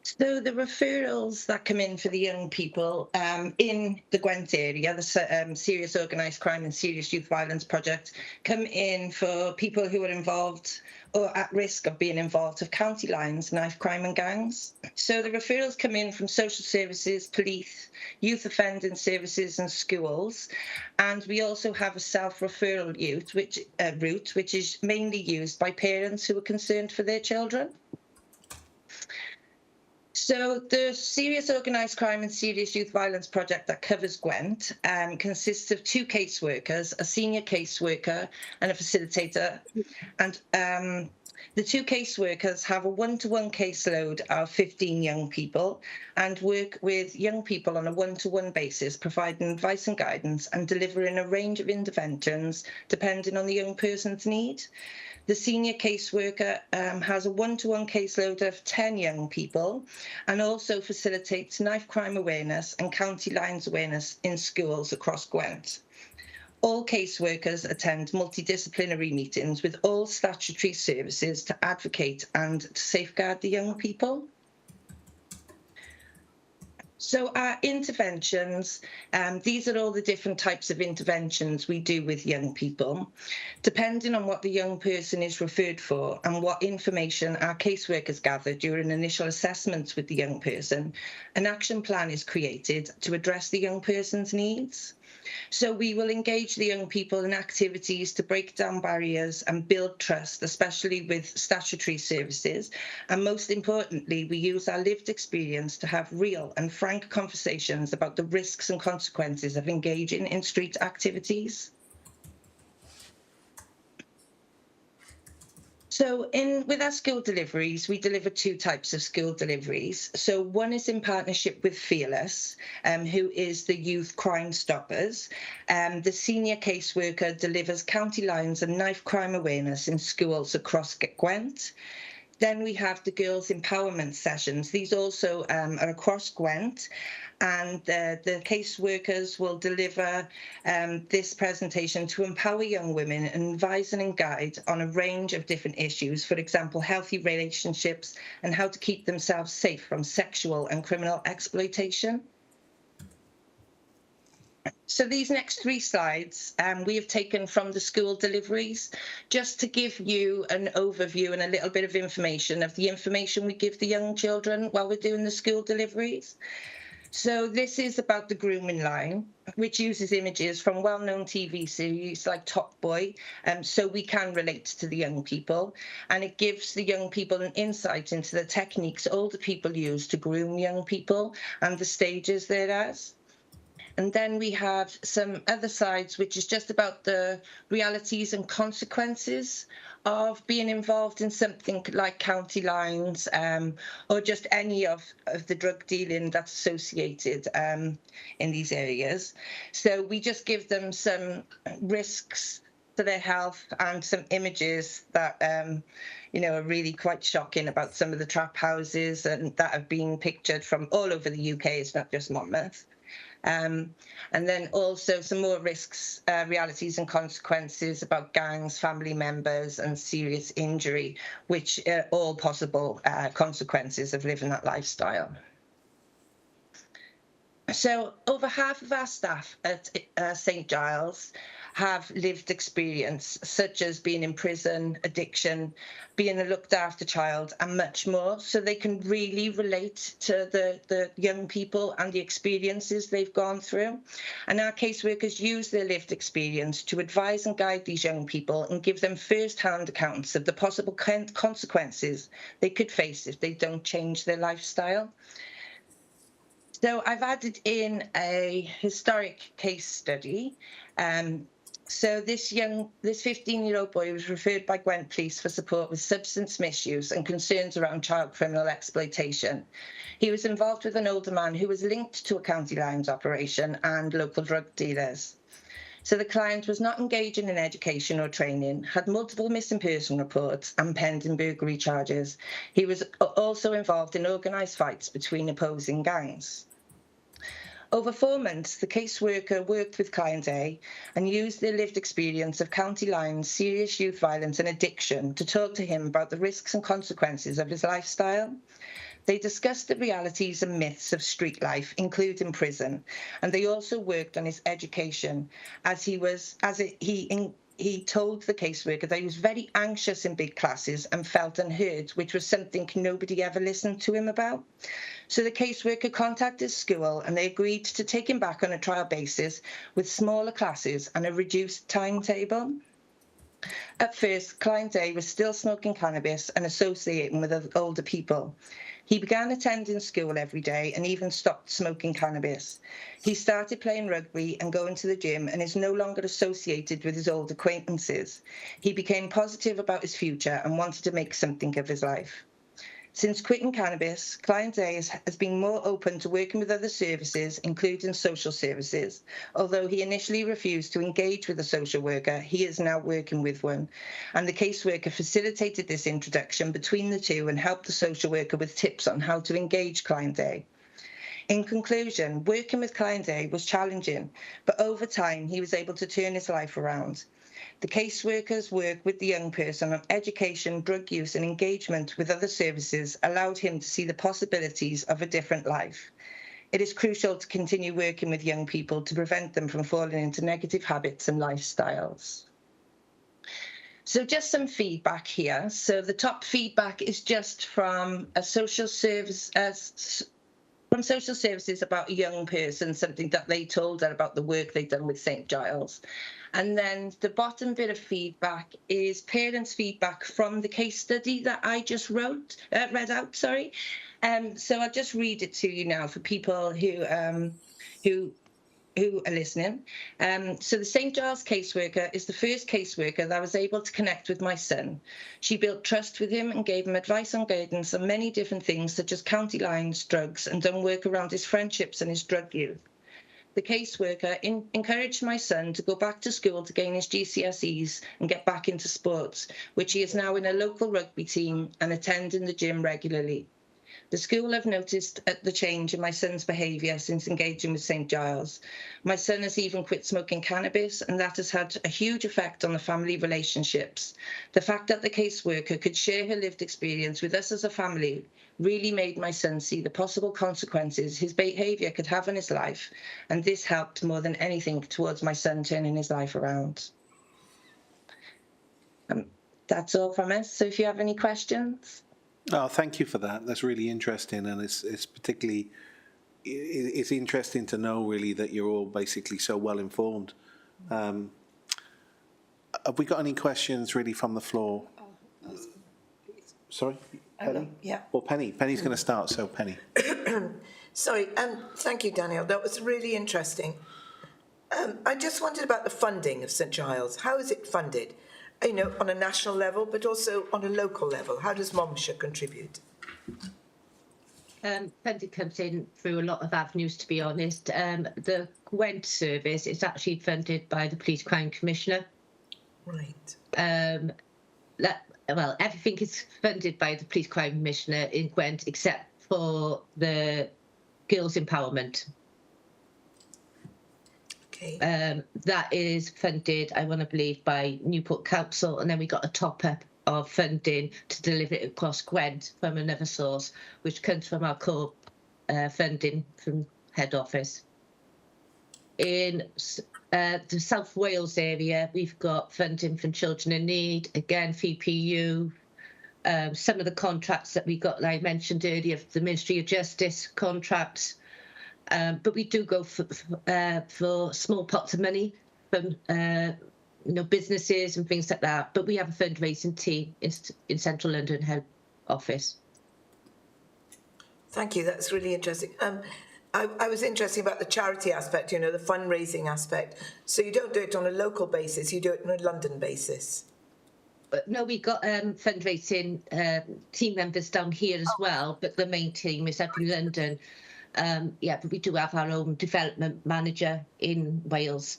So the referrals that come in for the young people in the Gwent area, the Serious Organised Crime and Serious Youth Violence project, come in for people who are involved or at risk of being involved of county lines, knife crime and gangs. So the referrals come in from social services, police, youth offending services and schools. And we also have a self-referral route, which is mainly used by parents who are concerned for their children. So the Serious Organised Crime and Serious Youth Violence project that covers Gwent consists of 2 caseworkers, a senior caseworker and a facilitator. And the 2 caseworkers have a one-to-one caseload of 15 young people and work with young people on a one-to-one basis, providing advice and guidance and delivering a range of interventions depending on the young person's need. The senior caseworker has a one-to-one caseload of 10 young people and also facilitates knife crime awareness and county lines awareness in schools across Gwent. All caseworkers attend multidisciplinary meetings with all statutory services to advocate and to safeguard the young people. So our interventions, these are all the different types of interventions we do with young people. Depending on what the young person is referred for and what information our caseworkers gather during initial assessments with the young person, an action plan is created to address the young person's needs. So we will engage the young people in activities to break down barriers and build trust, especially with statutory services. And most importantly, we use our lived experience to have real and frank conversations about the risks and consequences of engaging in street activities. So with our school deliveries, we deliver two types of school deliveries. So one is in partnership with Fearless, who is the Youth Crime Stoppers. The senior caseworker delivers county lines and knife crime awareness in schools across Gwent. Then we have the girls' empowerment sessions. These also are across Gwent, and the caseworkers will deliver this presentation to empower young women and advise and guide on a range of different issues, for example, healthy relationships and how to keep themselves safe from sexual and criminal exploitation. So these next three slides we have taken from the school deliveries, just to give you an overview and a little bit of information of the information we give the young children while we're doing the school deliveries. So this is about the grooming line, which uses images from well-known TV series like Top Boy, so we can relate to the young people. And it gives the young people an insight into the techniques older people use to groom young people and the stages they're at. And then we have some other slides, which is just about the realities and consequences of being involved in something like county lines, or just any of the drug dealing that's associated in these areas. So we just give them some risks to their health and some images that are really quite shocking about some of the trap houses and that have been pictured from all over the UK. It's not just Monmouth. And then also some more risks, realities and consequences about gangs, family members and serious injury, which are all possible consequences of living that lifestyle. So over half of our staff at St Giles have lived experience, such as being in prison, addiction, being a looked after child, and much more. So they can really relate to the young people and the experiences they've gone through. And our caseworkers use their lived experience to advise and guide these young people and give them first-hand accounts of the possible consequences they could face if they don't change their lifestyle. So I've added in a historic case study. So this 15-year-old boy was referred by Gwent Police for support with substance misuse and concerns around child criminal exploitation. He was involved with an older man who was linked to a county lines operation and local drug dealers. So the client was not engaging in education or training, had multiple missing person reports and pending burglary charges. He was also involved in organised fights between opposing gangs. Over 4 months, the caseworker worked with client A and used their lived experience of county lines, serious youth violence and addiction to talk to him about the risks and consequences of his lifestyle. They discussed the realities and myths of street life, including prison, and they also worked on his education he told the caseworker that he was very anxious in big classes and felt unheard, which was something nobody ever listened to him about. So the caseworker contacted school and they agreed to take him back on a trial basis with smaller classes and a reduced timetable. At first, client A was still smoking cannabis and associating with older people. He began attending school every day and even stopped smoking cannabis. He started playing rugby and going to the gym and is no longer associated with his old acquaintances. He became positive about his future and wanted to make something of his life. Since quitting cannabis, Client A has been more open to working with other services, including social services. Although he initially refused to engage with a social worker, he is now working with one. And the caseworker facilitated this introduction between the two and helped the social worker with tips on how to engage Client A. In conclusion, working with Client A was challenging, but over time he was able to turn his life around. The caseworker's work with the young person on education, drug use and engagement with other services allowed him to see the possibilities of a different life. It is crucial to continue working with young people to prevent them from falling into negative habits and lifestyles. So just some feedback here. So the top feedback is just from a social service, from social services about a young person, something that they told her about the work they've done with St. Giles. And then the bottom bit of feedback is parents' feedback from the case study that I just read out. Sorry. So I'll just read it to you now for people who are listening. So the St. Giles caseworker is the first caseworker that was able to connect with my son. She built trust with him and gave him advice and guidance on many different things, such as county lines, drugs, and done work around his friendships and his drug use. The caseworker encouraged my son to go back to school to gain his GCSEs and get back into sports, which he is now in a local rugby team and attending the gym regularly. The school have noticed the change in my son's behaviour since engaging with St. Giles. My son has even quit smoking cannabis, and that has had a huge effect on the family relationships. The fact that the caseworker could share her lived experience with us as a family really made my son see the possible consequences his behaviour could have in his life, and this helped more than anything towards my son turning his life around. That's all from us, so if you have any questions. Oh, thank you for that. That's really interesting, and it's particularly it's interesting to know really that you're all basically so well informed. Have we got any questions really from the floor? Sorry, Penny? Yeah. Well, Penny's going to start. So Penny. Sorry, thank you, Daniel. That was really interesting. I just wondered about the funding of St. Giles. How is it funded? You know, on a national level, but also on a local level. How does Monmouthshire contribute? Funding comes in through a lot of avenues, to be honest. The Gwent service is actually funded by the Police Crime Commissioner. Right. Well, everything is funded by the Police Crime Commissioner in Gwent except for the girls' empowerment. Okay. That is funded, I want to believe, by Newport Council, and then we got a top-up of funding to deliver it across Gwent from another source, which comes from our core funding from head office. In the South Wales area, we've got funding from Children in Need, again, FPU, some of the contracts that we got, like I mentioned earlier, the Ministry of Justice contracts. But we do go for small pots of money from businesses and things like that. But we have a fundraising team in Central London head office. Thank you. That's really interesting. I was interested about the charity aspect, you know, the fundraising aspect. So you don't do it on a local basis, you do it on a London basis. No, we've got fundraising team members down here as well, but the main team is up in London. But we do have our own development manager in Wales.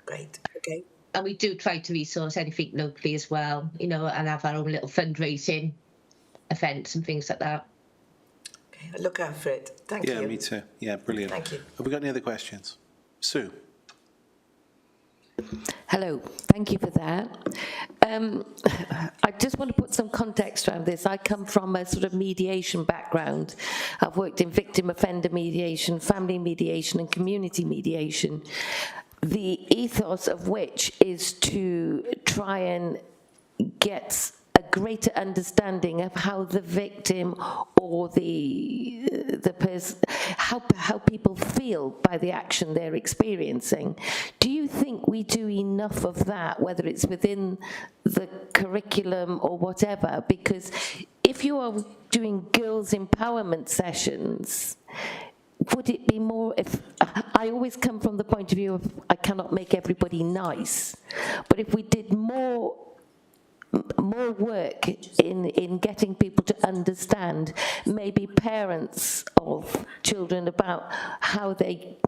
Great, okay. And we do try to resource anything locally as well, you know, and have our own little fundraising events and things like that. Okay, I'll look out for it. Thank you. Yeah, me too. Yeah, brilliant. Thank you. Have we got any other questions? Sue? Hello, thank you for that. I just want to put some context around this. I come from a sort of mediation background. I've worked in victim offender mediation, family mediation and community mediation, the ethos of which is to try and get a greater understanding of how the victim or the person, how people feel by the action they're experiencing. Do you think we do enough of that, whether it's within the curriculum or whatever? Because if you are doing girls' empowerment sessions, would it be more, if I always come from the point of view of I cannot make everybody nice, but if we did more more work in getting people to understand, maybe parents of children, about how they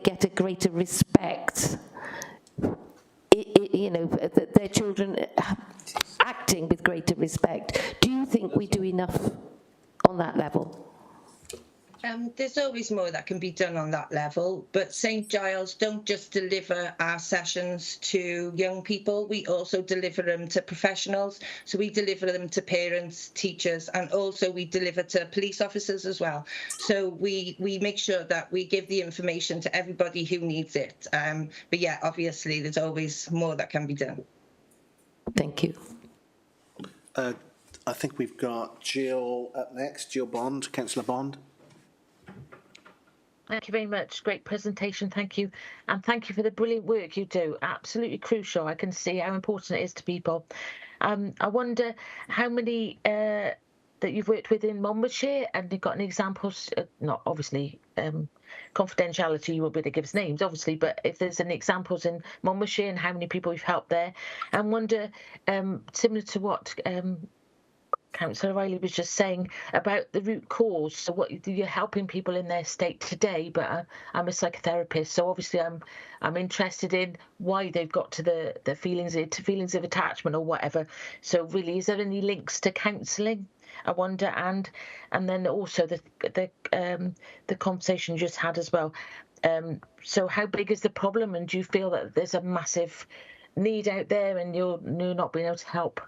get a greater respect, that their children acting with greater respect. Do you think we do enough on that level? There's always more that can be done on that level, but St Giles don't just deliver our sessions to young people, we also deliver them to professionals. So we deliver them to parents, teachers, and also we deliver to police officers as well. So we make sure that we give the information to everybody who needs it. But yeah, obviously there's always more that can be done. Thank you. I think we've got Jill up next, Jill Bond, Councillor Bond. Thank you very much. Great presentation. Thank you. And thank you for the brilliant work you do. Absolutely crucial. I can see how important it is to people. I wonder how many that you've worked with in Monmouthshire, and you've got any examples, not obviously confidentiality, you won't be able to give us names, obviously, but if there's any examples in Monmouthshire and how many people you've helped there. And wonder, similar to what Councillor Riley was just saying about the root cause. So what you're helping people in their state today, but I'm a psychotherapist, so obviously I'm interested in why they've got to the feelings of attachment or whatever. So really, is there any links to counselling? I wonder, and then also the conversation you just had as well. So how big is the problem, and do you feel that there's a massive need out there, and you're not being able to help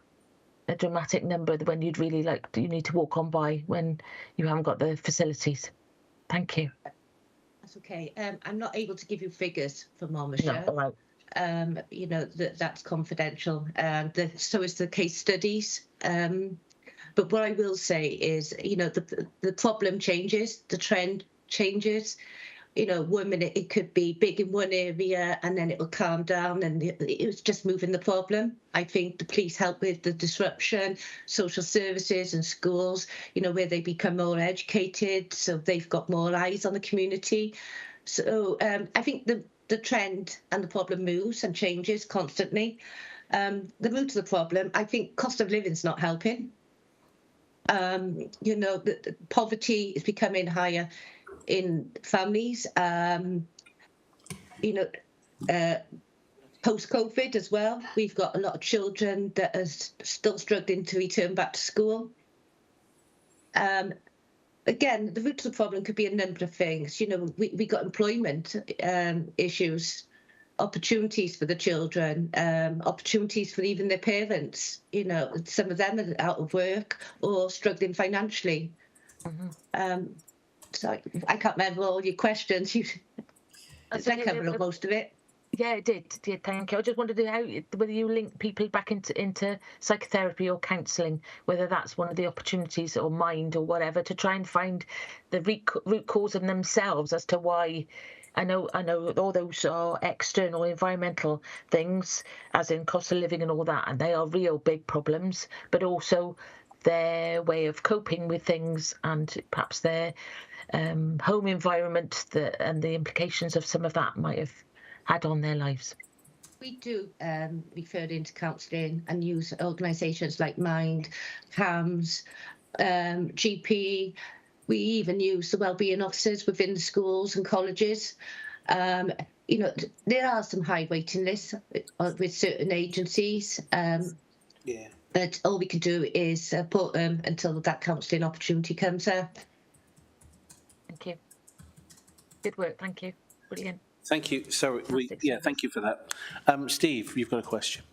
a dramatic number when you'd really you need to walk on by when you haven't got the facilities? Thank you. That's okay. I'm not able to give you figures for Monmouthshire. No, all right. That's confidential. So is the case studies. But what I will say is, the problem changes, the trend changes. 1 minute it could be big in one area and then it will calm down, and it was just moving the problem. I think the police help with the disruption, social services and schools, where they become more educated, so they've got more eyes on the community. So I think the trend and the problem moves and changes constantly. The root of the problem, I think cost of living is not helping. The poverty is becoming higher in families, post-COVID as well. We've got a lot of children that are still struggling to return back to school. Again, the root of the problem could be a number of things. We got employment issues, opportunities for the children, opportunities for even their parents. Some of them are out of work or struggling financially. Mm-hmm. So I can't remember all your questions. I covered most of it. Yeah, it did. Thank you. I just wondered whether you link people back into psychotherapy or counselling, whether that's one of the opportunities, or mind or whatever, to try and find the root cause in themselves as to why. I know all those are external environmental things, as in cost of living and all that, and they are real big problems, but also their way of coping with things, and perhaps their home environment and the implications of some of that might have had on their lives. We do refer into counselling and use organisations like Mind, CAMS, GP. We even use the wellbeing officers within the schools and colleges. There are some high waiting lists with certain agencies. But all we can do is support them until that counselling opportunity comes up. Thank you. Good work. Thank you. Brilliant. Thank you. Sorry. Thank you for that. Steve, you've got a question.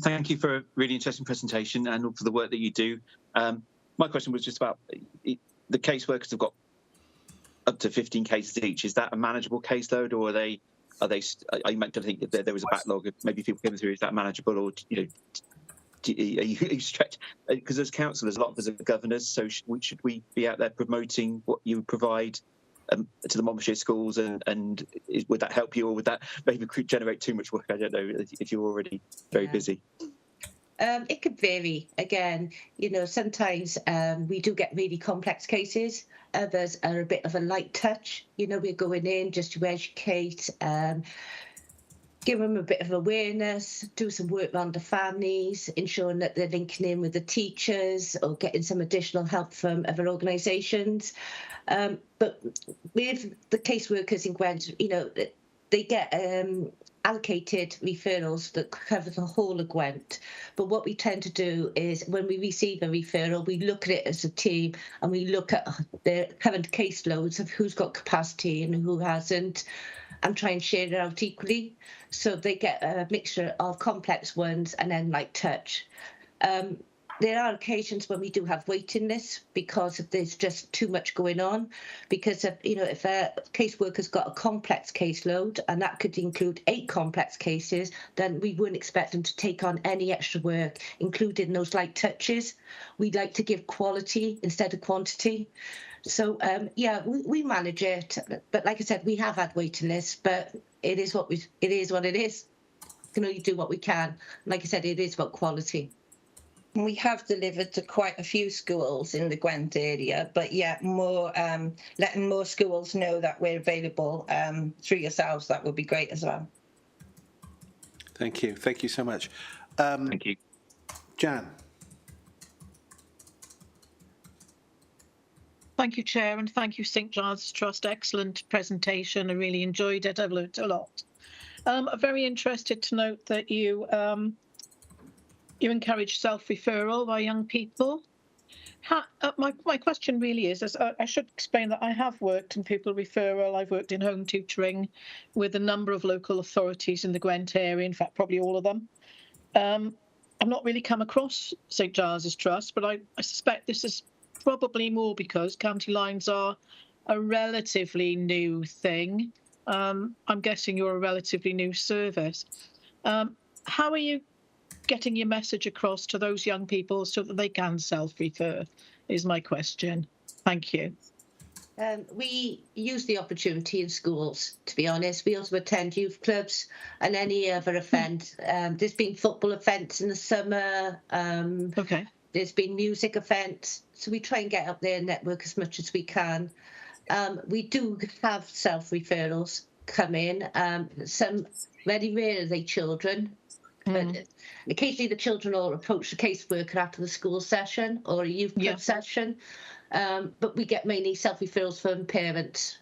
Thank you for a really interesting presentation and for the work that you do. My question was just about the caseworkers have got up to 15 cases each. Is that a manageable caseload, or are you meant to think that there was a backlog of maybe people coming through? Is that manageable, or are you stretched? Because as councillors, a lot of us are governors, so should we be out there promoting what you provide to the Monmouthshire schools, and would that help you, or would that maybe generate too much work? I don't know if you're already very busy. It could vary. Again, sometimes we do get really complex cases. Others are a bit of a light touch. We're going in just to educate. give them a bit of awareness, do some work around the families, ensuring that they're linking in with the teachers or getting some additional help from other organisations. But with the caseworkers in Gwent, they get allocated referrals that cover the whole of Gwent. But what we tend to do is when we receive a referral, we look at it as a team and we look at their current caseloads of who's got capacity and who hasn't, and try and share it out equally. So they get a mixture of complex ones and then light touch. There are occasions when we do have waiting lists because there's just too much going on. Because if a caseworker's got a complex caseload, and that could include 8 complex cases, then we wouldn't expect them to take on any extra work, including those light touches. We'd like to give quality instead of quantity. So we manage it, but like I said, we have had waiting lists, but it is what it is. We can only do what we can. Like I said, it is about quality. We have delivered to quite a few schools in the Gwent area, but more letting more schools know that we're available through yourselves, that would be great as well. Thank you so much. Thank you. Jan. Thank you, Chair, and thank you, St Giles Trust. Excellent presentation. I really enjoyed it. I've learnt a lot. I'm very interested to note that you encourage self-referral by young people. My question really is I should explain that I have worked in pupil referral. I've worked in home tutoring with a number of local authorities in the Gwent area, in fact, probably all of them. I've not really come across St Giles Trust, but I suspect this is probably more because county lines are a relatively new thing. I'm guessing you're a relatively new service. How are you getting your message across to those young people so that they can self-refer, is my question. Thank you. We use the opportunity in schools, to be honest. We also attend youth clubs and any other event. There's been football events in the summer. Okay. There's been music events. So we try and get up there and network as much as we can. We do have self-referrals come in. Some very rarely children. But occasionally the children will approach the caseworker after the school session or a youth club session. But we get mainly self-referrals from parents.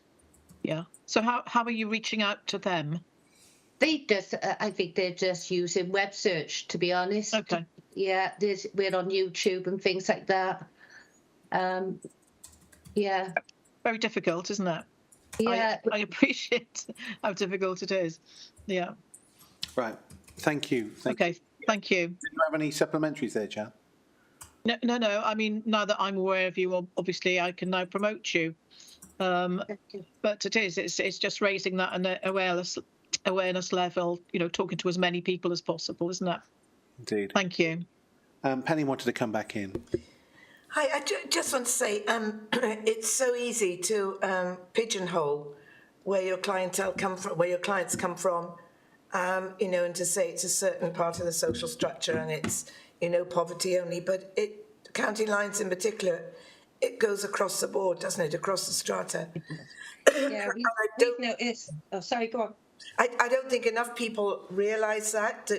Yeah. So how are you reaching out to them? They just, I think they're just using web search, to be honest. Okay. Yeah, we're on YouTube and things like that. Yeah. Very difficult, isn't it? Yeah. I appreciate how difficult it is. Yeah. Right. Thank you. Okay. Thank you. Did you have any supplementaries there, Jan? No. I mean, now that I'm aware of you, obviously I can now promote you. But it's just raising that awareness level, talking to as many people as possible, isn't it? Indeed. Thank you. Penny wanted to come back in. Hi, I just want to say it's so easy to pigeonhole where your clientele come from, where your clients come from, and to say it's a certain part of the social structure and it's, poverty only. But county lines in particular, it goes across the board, doesn't it? Across the strata. Yeah, we've noticed. Oh, sorry, go on. I don't think enough people realise that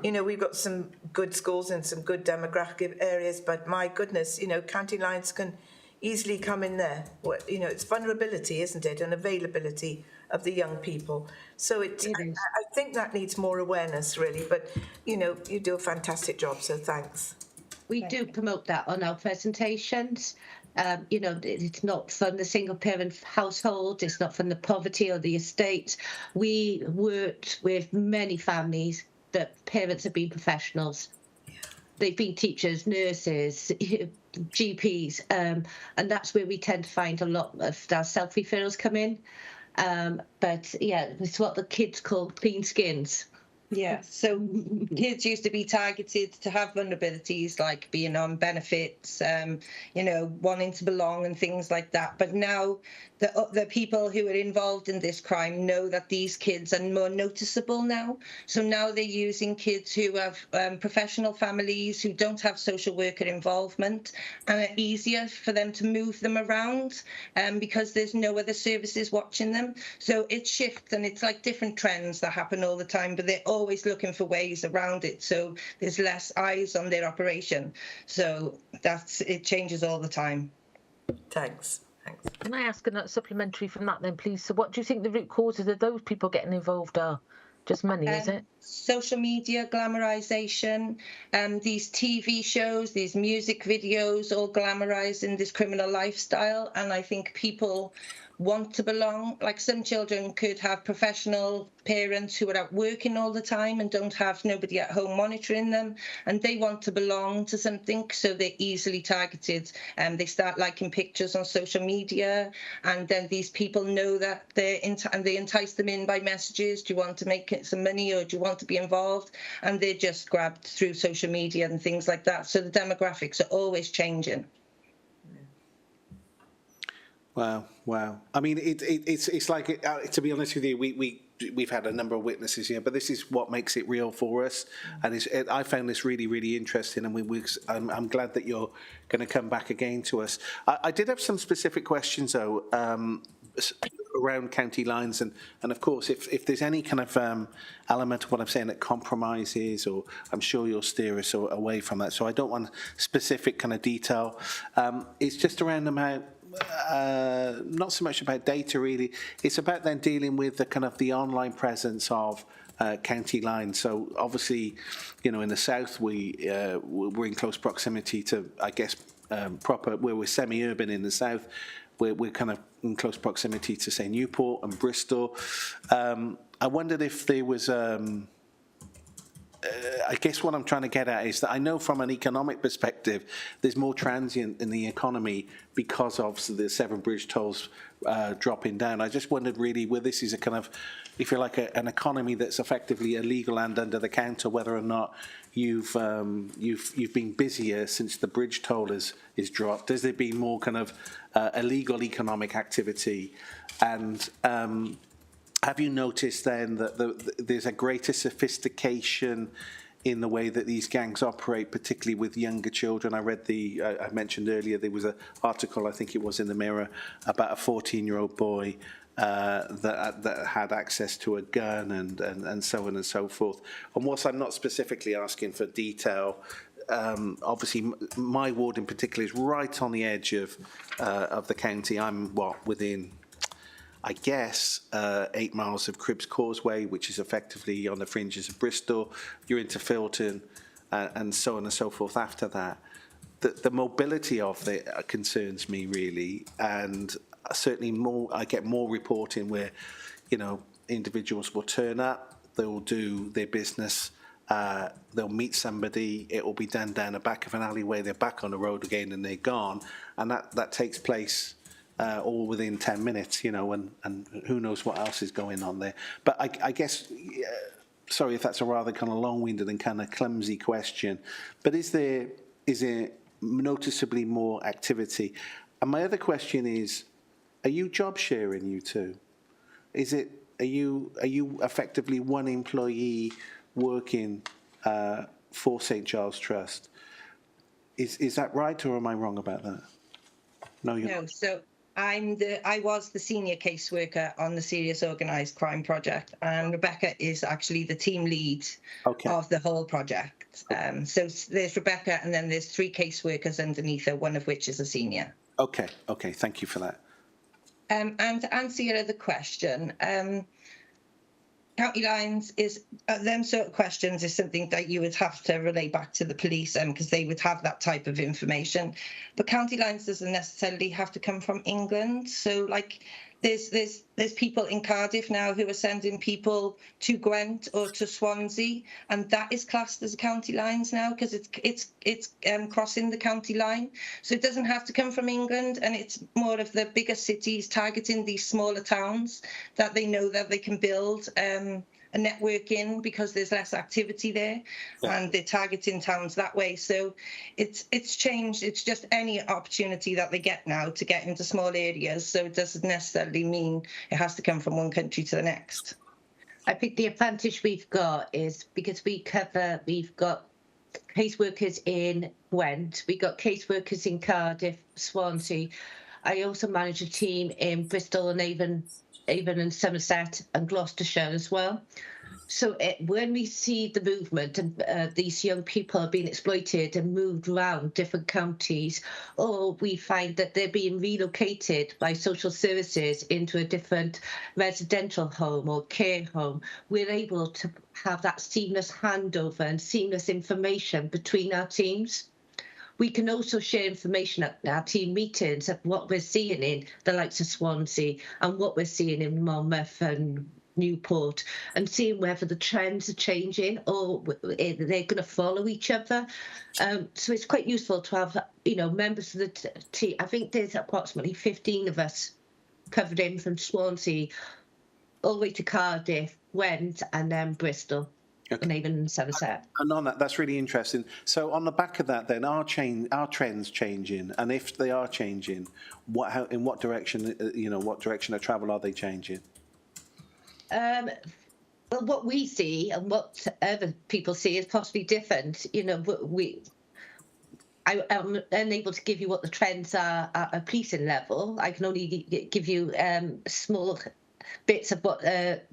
we've got some good schools and some good demographic areas, but my goodness, county lines can easily come in there. It's vulnerability, isn't it, and availability of the young people. So I think that needs more awareness, really. But you do a fantastic job, so thanks. We do promote that on our presentations. It's not from the single parent household, it's not from the poverty or the estate. We worked with many families that parents have been professionals. They've been teachers, nurses, GPs, and that's where we tend to find a lot of our self-referrals come in. But yeah, it's what the kids call clean skins. Yeah, so kids used to be targeted to have vulnerabilities like being on benefits, wanting to belong and things like that. But now the people who are involved in this crime know that these kids are more noticeable now. So now they're using kids who have professional families, who don't have social worker involvement, and it's easier for them to move them around because there's no other services watching them. So it shifts, and it's like different trends that happen all the time, but they're always looking for ways around it. So there's less eyes on their operation. So it changes all the time. Thanks. Can I ask a supplementary from that then, please? So what do you think the root causes of those people getting involved are? Just money, is it? Social media, glamorization, these TV shows, these music videos, all glamorizing this criminal lifestyle. And I think people want to belong. Like some children could have professional parents who are out working all the time and don't have nobody at home monitoring them, and they want to belong to something, so they're easily targeted. They start liking pictures on social media, and then these people know that and they entice them in by messages. Do you want to make some money, or do you want to be involved? And they're just grabbed through social media and things like that. So the demographics are always changing. Wow. I mean, it's like, to be honest with you, we've had a number of witnesses here, but this is what makes it real for us. And I found this really, really interesting, and I'm glad that you're going to come back again to us. I did have some specific questions, though, around county lines, and of course, if there's any kind of element of what I'm saying that compromises, or I'm sure you'll steer us away from that. So I don't want specific kind of detail. It's just around the amount. Not so much about data, really. It's about then dealing with the kind of the online presence of county lines. So obviously, in the south, we're in close proximity to, I guess, where we're semi-urban in the south. We're kind of in close proximity to, say, Newport and Bristol. I wondered if there was. I guess what I'm trying to get at is that I know from an economic perspective, there's more transient in the economy because of the Severn Bridge tolls dropping down. I just wondered really whether this is a kind of, if you like, an economy that's effectively illegal and under the counter, whether or not you've been busier since the bridge toll is dropped. Has there been more kind of illegal economic activity? And have you noticed then that there's a greater sophistication in the way that these gangs operate, particularly with younger children? I read I mentioned earlier, there was an article, I think it was in the Mirror, about a 14-year-old boy that had access to a gun and so on and so forth. And whilst I'm not specifically asking for detail, obviously my ward in particular is right on the edge of the county. I'm within, I guess, 8 miles of Cribbs Causeway, which is effectively on the fringes of Bristol. You're into Filton, and so on and so forth after that. The mobility of it concerns me, really, and certainly I get more reporting where, individuals will turn up, they'll do their business, they'll meet somebody, it will be done down the back of an alleyway, they're back on the road again and they're gone, and that takes place all within 10 minutes, and who knows what else is going on there. But I guess, sorry if that's a rather kind of long-winded and kind of clumsy question, but is there noticeably more activity? And my other question is, are you job sharing, you two? Are you effectively one employee working for St Giles Trust? Is that right, or am I wrong about that? No. So I was the senior caseworker on the Serious Organised Crime Project, and Rebecca is actually the team lead of the whole project. So there's Rebecca, and then there's 3 caseworkers underneath her, one of which is a senior. Okay, thank you for that. And to answer your other question, county lines is them sort of questions is something that you would have to relay back to the police, because they would have that type of information. But county lines doesn't necessarily have to come from England. So like there's people in Cardiff now who are sending people to Gwent or to Swansea, and that is classed as county lines now because it's crossing the county line. So it doesn't have to come from England, and it's more of the bigger cities targeting these smaller towns that they know that they can build a a networking because there's less activity there, and they're targeting towns that way. So it's changed. It's just any opportunity that they get now to get into small areas. So it doesn't necessarily mean it has to come from one country to the next. I think the advantage we've got is because we've got caseworkers in Gwent, we've got caseworkers in Cardiff, Swansea. I also manage a team in Bristol and Avon and Somerset and Gloucestershire as well. So when we see the movement and these young people are being exploited and moved around different counties, or we find that they're being relocated by social services into a different residential home or care home, we're able to have that seamless handover and seamless information between our teams. We can also share information at our team meetings of what we're seeing in the likes of Swansea and what we're seeing in Monmouth and Newport, and seeing whether the trends are changing or they're going to follow each other. So it's quite useful to have, members of the team. I think there's approximately 15 of us covered in from Swansea all the way to Cardiff, Gwent, and then Bristol. Okay. And even Somerset. And on that's really interesting. So on the back of that, then, are trends changing? And if they are changing, in what direction? What direction of travel are they changing? Well, what we see and what other people see is possibly different. I'm unable to give you what the trends are at a policing level. I can only give you small bits of what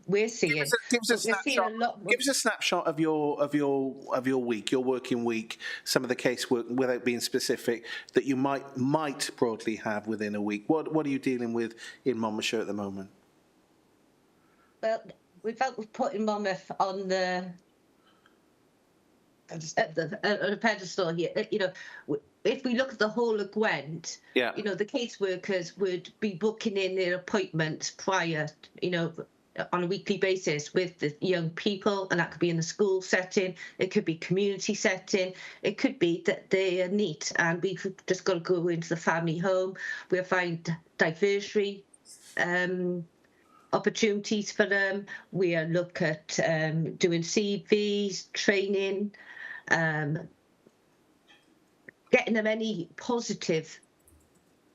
we're seeing. Give us a snapshot of your week, your working week, some of the casework, without being specific, that you might broadly have within a week. What are you dealing with in Monmouthshire at the moment? Well, without putting Monmouth on the pedestal here, if we look at the whole of Gwent, the caseworkers would be booking in their appointments prior, on a weekly basis with the young people, and that could be in the school setting, it could be community setting, it could be that they are neat and we've just got to go into the family home. We'll find diversionary opportunities for them. We'll look at doing CVs, training, getting them any positive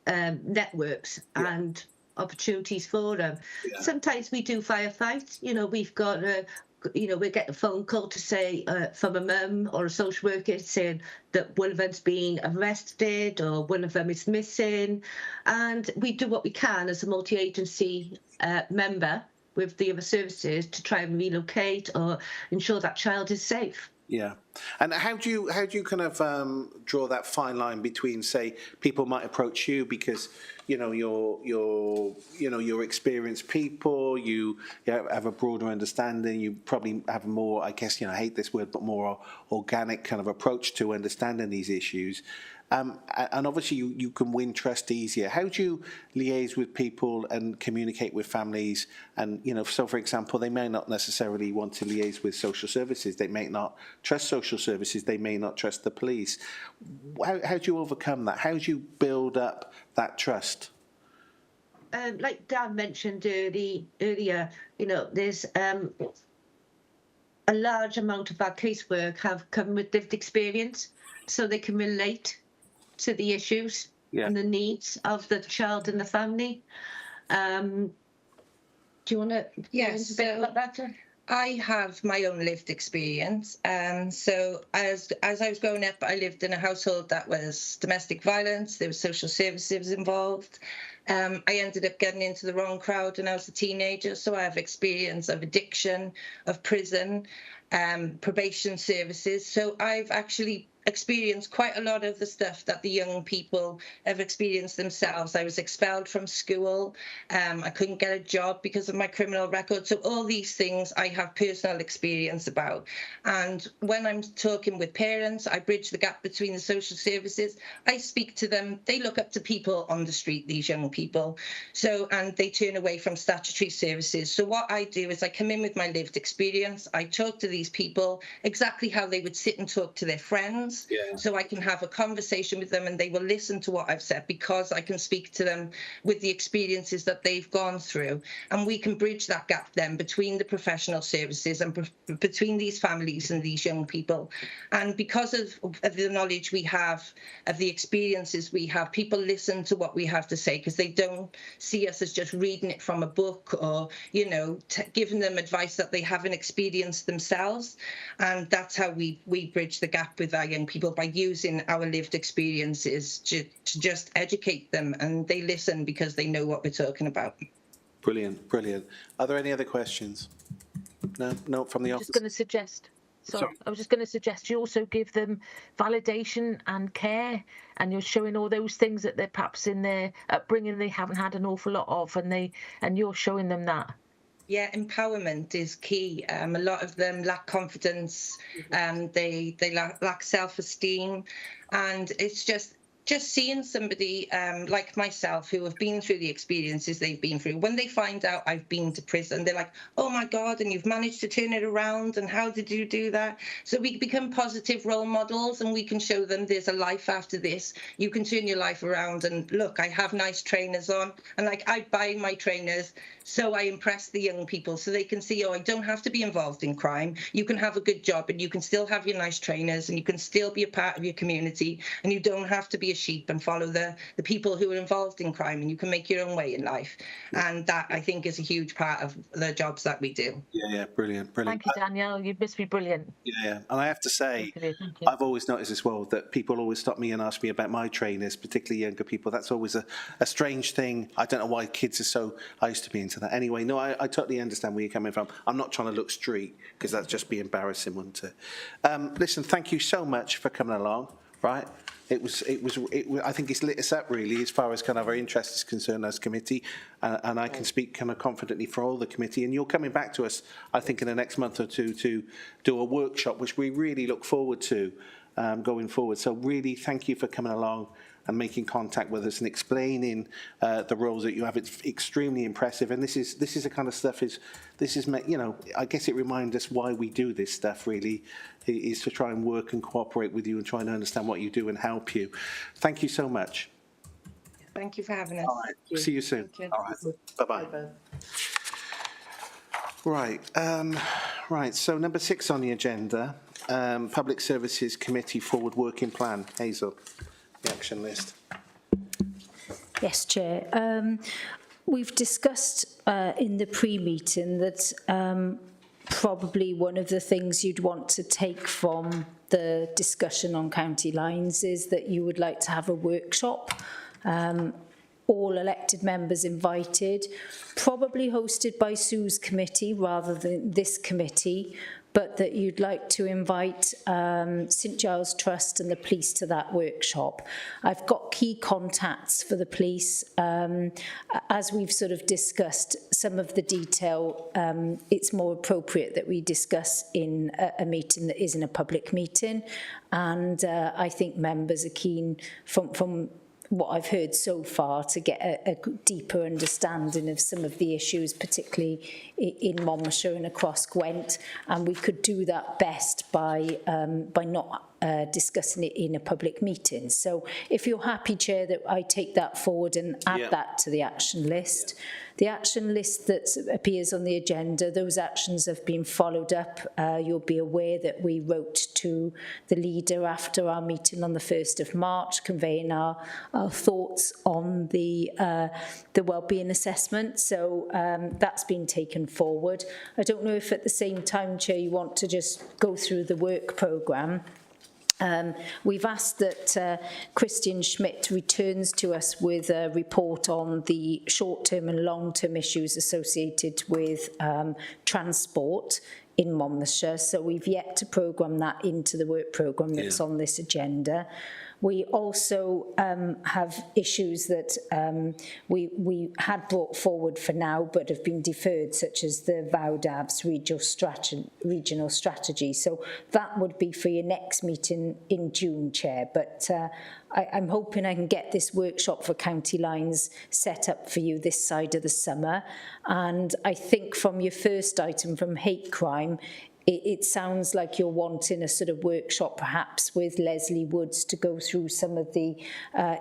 networks and opportunities for them. Yeah. Sometimes we do firefight. We've got we get a phone call to say from a mum or a social worker saying that one of them's been arrested or one of them is missing, and we do what we can as a multi-agency member with the other services to try and relocate or ensure that child is safe. Yeah, and how do you kind of draw that fine line between, say, people might approach you because you're experienced people, you have a broader understanding, you probably have more, I guess, I hate this word, but more organic kind of approach to understanding these issues. And obviously you can win trust easier. How do you liaise with people and communicate with families? And, so for example, they may not necessarily want to liaise with social services. They may not trust social services. They may not trust the police. How do you overcome that? How do you build up that trust? Like Dan mentioned earlier, there's a large amount of our casework have come with lived experience, so they can relate to the issues and the needs of the child and the family. Do you want to? Yes. So I have my own lived experience. So as I was growing up, I lived in a household that was domestic violence. There was social services involved. I ended up getting into the wrong crowd when I was a teenager. So I have experience of addiction, of prison, probation services. So I've actually experienced quite a lot of the stuff that the young people have experienced themselves. I was expelled from school. I couldn't get a job because of my criminal record. So all these things I have personal experience about. And when I'm talking with parents, I bridge the gap between the social services. I speak to them. They look up to people on the street, these young people. And they turn away from statutory services. So what I do is I come in with my lived experience. I talk to these people exactly how they would sit and talk to their friends. questions. So I can have a conversation with them and they will listen to what I've said because I can speak to them with the experiences that they've gone through. And we can bridge that gap then between the professional services and between these families and these young people. And because of the knowledge we have, of the experiences we have, people listen to what we have to say because they don't see us as just reading it from a book or, you know, giving them advice that they haven't experienced themselves. And that's how we bridge the gap with our young people, by using our lived experiences to just educate them, and they listen because they know what we're talking about. Brilliant, brilliant. Are there any other questions? No, from the office. Just going to suggest. Sorry, I was just going to suggest you also give them validation and care, and you're showing all those things that they're perhaps in their upbringing they haven't had an awful lot of, and you're showing them that. Yeah, empowerment is key. A lot of them lack confidence, they lack self-esteem, and it's just seeing somebody like myself who have been through the experiences they've been through. When they find out I've been to prison, they're like, oh my God, and you've managed to turn it around, and how did you do that? So we become positive role models, and we can show them there's a life after this. You can turn your life around, and look, I have nice trainers on, and like I buy my trainers so I impress the young people so they can see, oh, I don't have to be involved in crime. You can have a good job and you can still have your nice trainers and you can still be a part of your community, and you don't have to be a sheep and follow the people who are involved in crime, and you can make your own way in life. And that, I think, is a huge part of the jobs that we do. Yeah, brilliant. Thank you, Danielle. You must be brilliant. Yeah, and I have to say, Thank you. I've always noticed as well that people always stop me and ask me about my trainers, particularly younger people. That's always a strange thing. I don't know why kids are so, I used to be into that. Anyway, no, I totally understand where you're coming from. I'm not trying to look street, because that'd just be embarrassing, wouldn't it? Listen, thank you so much for coming along, right? It was. I think it's lit us up really, as far as kind of our interest is concerned as committee, and I can speak kind of confidently for all the committee. And you're coming back to us, I think, in the next month or two to do a workshop, which we really look forward to going forward. So really, thank you for coming along and making contact with us and explaining the roles that you have. It's extremely impressive, and this is the kind of stuff you know, I guess it reminds us why we do this stuff. Really, is to try and work and cooperate with you and try and understand what you do and help you. Thank you so much. Thank you for having us. All right. See you soon. All right. Bye-bye. Right. So number 6 on the agenda, Public Services Committee Forward Working Plan. Hazel, the action list. Yes, Chair. We've discussed in the pre-meeting that probably one of the things you'd want to take from the discussion on county lines is that you would like to have a workshop, all elected members invited, probably hosted by Sue's committee rather than this committee, but that you'd like to invite St Giles Trust and the police to that workshop. I've got key contacts for the police. As we've sort of discussed some of the detail, it's more appropriate that we discuss in a meeting that isn't a public meeting. And I think members are keen from what I've heard so far to get a deeper understanding of some of the issues, particularly in Monmouthshire and across Gwent, and we could do that best by not discussing it in a public meeting. So if you're happy, Chair, that I take that forward and add that to the action list. Yeah. The action list that appears on the agenda, those actions have been followed up. You'll be aware that we wrote to the leader after our meeting on the 1st of March, conveying our thoughts on the wellbeing assessment. So that's been taken forward. I don't know if at the same time, Chair, you want to just go through the work programme. We've asked that Christian Schmidt returns to us with a report on the short-term and long-term issues associated with transport in Monmouthshire. So we've yet to programme that into the work programme that's on this agenda. We also have issues that we had brought forward for now but have been deferred, such as the VAUDAV's regional strategy. So that would be for your next meeting in June, Chair. But I'm hoping I can get this workshop for county lines set up for you this side of the summer. And I think from your first item, from hate crime, it sounds like you're wanting a sort of workshop perhaps with Leslie Woods to go through some of the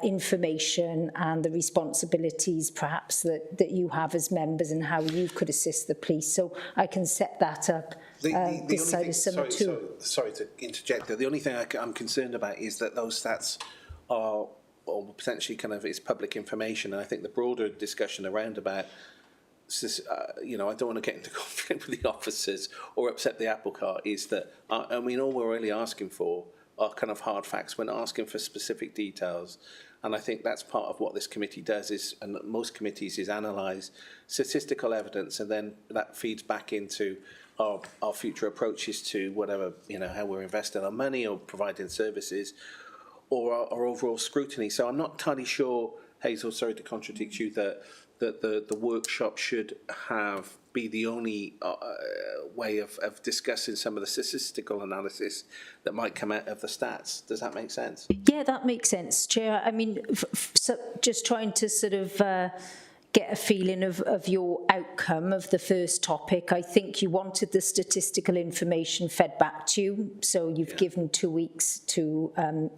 information and the responsibilities perhaps that you have as members and how you could assist the police. So I can set that up this side of summer too. Sorry to interject there. The only thing I'm concerned about is that those stats are or potentially kind of is public information. And I think the broader discussion around about, you know, I don't want to get into conflict with the officers or upset the apple cart, is that, I mean, all we're really asking for are kind of hard facts. We're not asking for specific details. And I think that's part of what this committee does is, and most committees, is analyse statistical evidence, and then that feeds back into our future approaches to whatever, you know, how we're investing our money or providing services, or our overall scrutiny. So I'm not entirely sure, Hazel, sorry to contradict you, that the workshop should be the only way of discussing some of the statistical analysis that might come out of the stats. Does that make sense? Yeah, that makes sense, Chair. I mean, so just trying to sort of get a feeling of your outcome of the first topic. I think you wanted the statistical information fed back to you, so you've given 2 weeks to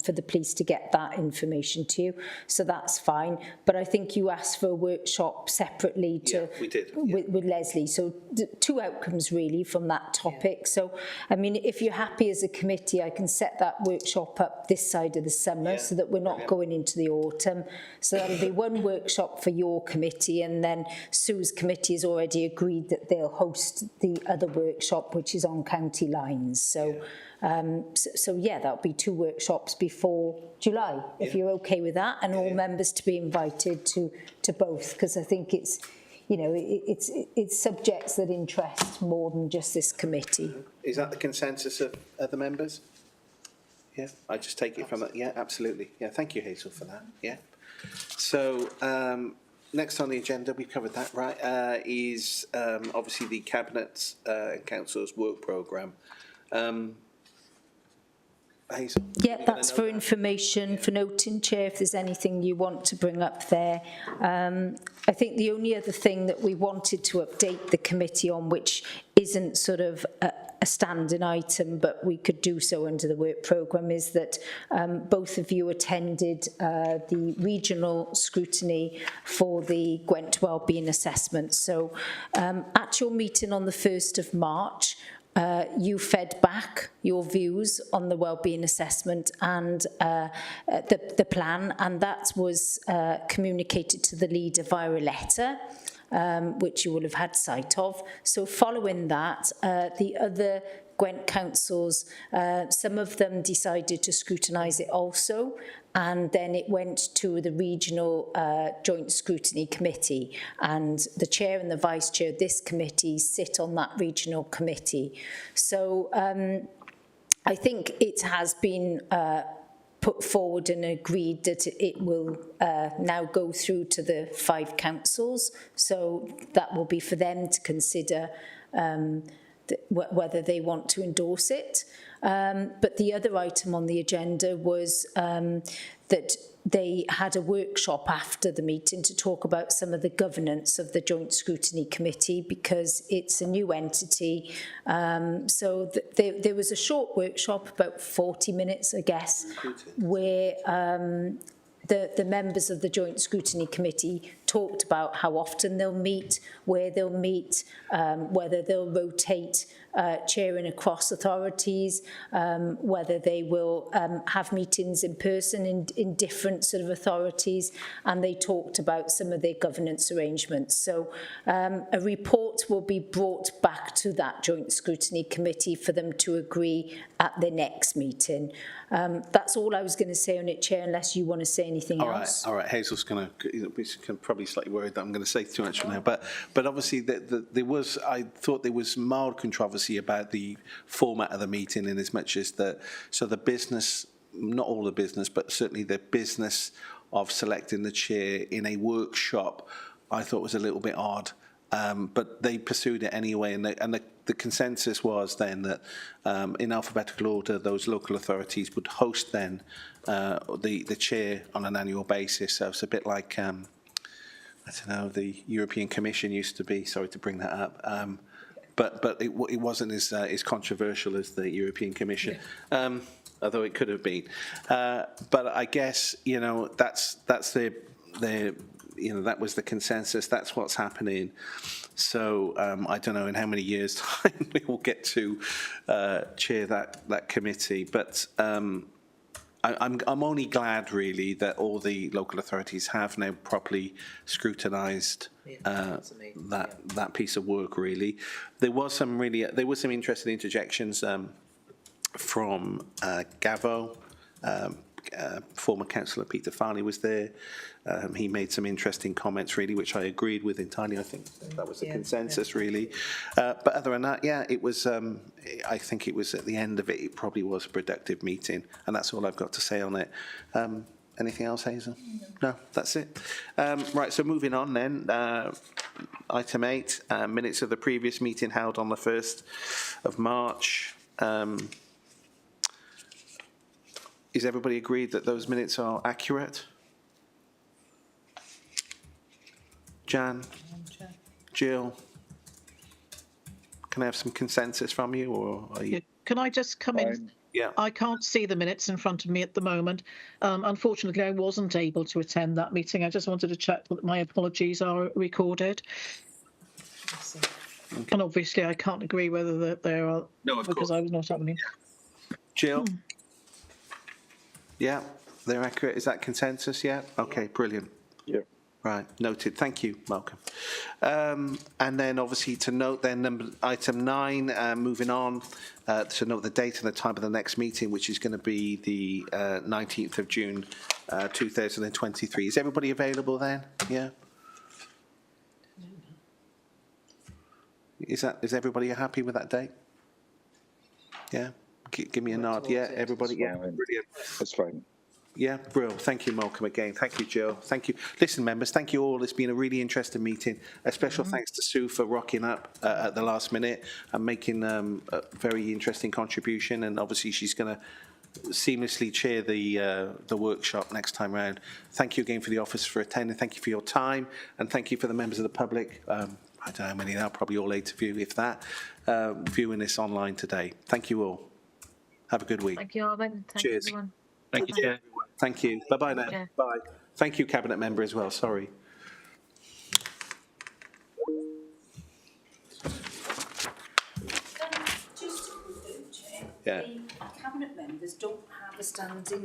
for the police to get that information to you, so that's fine. But I think you asked for a workshop separately to we did, with Leslie, so two outcomes really from that topic. So I mean, if you're happy as a committee, I can set that workshop up this side of the summer so that we're not going into the autumn. So that'll be one workshop for your committee, and then Sue's committee has already agreed that they'll host the other workshop, which is on county lines. So, so yeah, that'll be 2 workshops before July, if you're okay with that, and all members to be invited to both, because I think it's, you know, it's subjects that interest more than just this committee. Is that the consensus of the members? Yeah, I just take it from that. Yeah, absolutely. Yeah, thank you, Hazel, for that. Yeah. So, next on the agenda, we've covered that, right, is obviously the Cabinet's and Council's work programme. Hazel? Yeah, that's for information, for noting, Chair, if there's anything you want to bring up there. I think the only other thing that we wanted to update the committee on, which isn't sort of a standing item, but we could do so under the work programme, is that both of you attended the regional scrutiny for the Gwent Wellbeing Assessment. So at your meeting on the 1st of March, you fed back your views on the wellbeing assessment and the plan, and that was communicated to the leader via a letter, which you will have had sight of. So following that, the other Gwent councils, some of them decided to scrutinise it also, and then it went to the regional joint scrutiny committee, and the chair and the vice chair of this committee sit on that regional committee. So I think it has been put forward and agreed that it will now go through to the 5 councils, so that will be for them to consider whether they want to endorse it. But the other item on the agenda was that they had a workshop after the meeting to talk about some of the governance of the Joint Scrutiny Committee, because it's a new entity. So there was a short workshop, about 40 minutes, I guess, where the members of the Joint Scrutiny Committee talked about how often they'll meet, where they'll meet, whether they'll rotate chairing across authorities, whether they will have meetings in person in different sort of authorities, and they talked about some of their governance arrangements. So a report will be brought back to that Joint Scrutiny Committee for them to agree at the next meeting. That's all I was going to say on it, Chair, unless you want to say anything else. All right. Hazel's going to probably slightly worried that I'm going to say too much for now, but obviously I thought there was mild controversy about the format of the meeting, in as much as the business, not all the business, but certainly the business of selecting the chair in a workshop, I thought was a little bit odd. But they pursued it anyway, and the consensus was then that in alphabetical order, those local authorities would host then the chair on an annual basis. So it's a bit like, I don't know, the European Commission used to be, sorry to bring that up, but it wasn't as controversial as the European Commission, although it could have been. But I guess that's the that was the consensus. That's what's happening. So I don't know in how many years' time we will get to chair that committee, but. I'm only glad, really, that all the local authorities have now properly scrutinised that piece of work. Really, there was some interesting interjections from Gavo. Former councillor Peter Farley was there. He made some interesting comments, really, which I agreed with entirely. I think that was the consensus, really. But other than that, it was. I think it was at the end of it. It probably was a productive meeting, and that's all I've got to say on it. Anything else, Hazel? No, that's it. Right. So moving on then. Item 8: minutes of the previous meeting held on the 1st of March. Is everybody agreed that those minutes are accurate? Jan? Jill? Can I have some consensus from you, or are you... Can I just come in? Yeah. I can't see the minutes in front of me at the moment. Unfortunately, I wasn't able to attend that meeting. I just wanted to check that my apologies are recorded. Okay. And obviously, I can't agree whether they are, because I was not happening. Jill? Yeah, they're accurate. Is that consensus? Yeah? Okay, brilliant. Yeah. Right, noted. Thank you, Malcolm. And then obviously to note then item 9, moving on, to note the date and the time of the next meeting, which is going to be the 19th of June 2023. Is everybody available then? Yeah? Is everybody happy with that date? Yeah? Give me a nod. Yeah, everybody. Yeah, brilliant. That's fine. Yeah, brilliant. Thank you, Malcolm, again. Thank you, Jill. Thank you. Listen, members, thank you all. It's been a really interesting meeting. A special thanks to Sue for rocking up at the last minute and making a very interesting contribution. And obviously, she's going to seamlessly chair the workshop next time round. Thank you again for the office for attending. Thank you for your time, and thank you for the members of the public. I don't know how many now, probably all 8 of you, if that, viewing this online today. Thank you all. Have a good week. Thank you, Arvin. Cheers. Everyone. Thank you, Chair. Thank you. Bye-bye now. Yeah. Bye. Thank you, Cabinet Member, as well. Sorry. Just to confirm, Chair, Yeah. the Cabinet members don't have a standing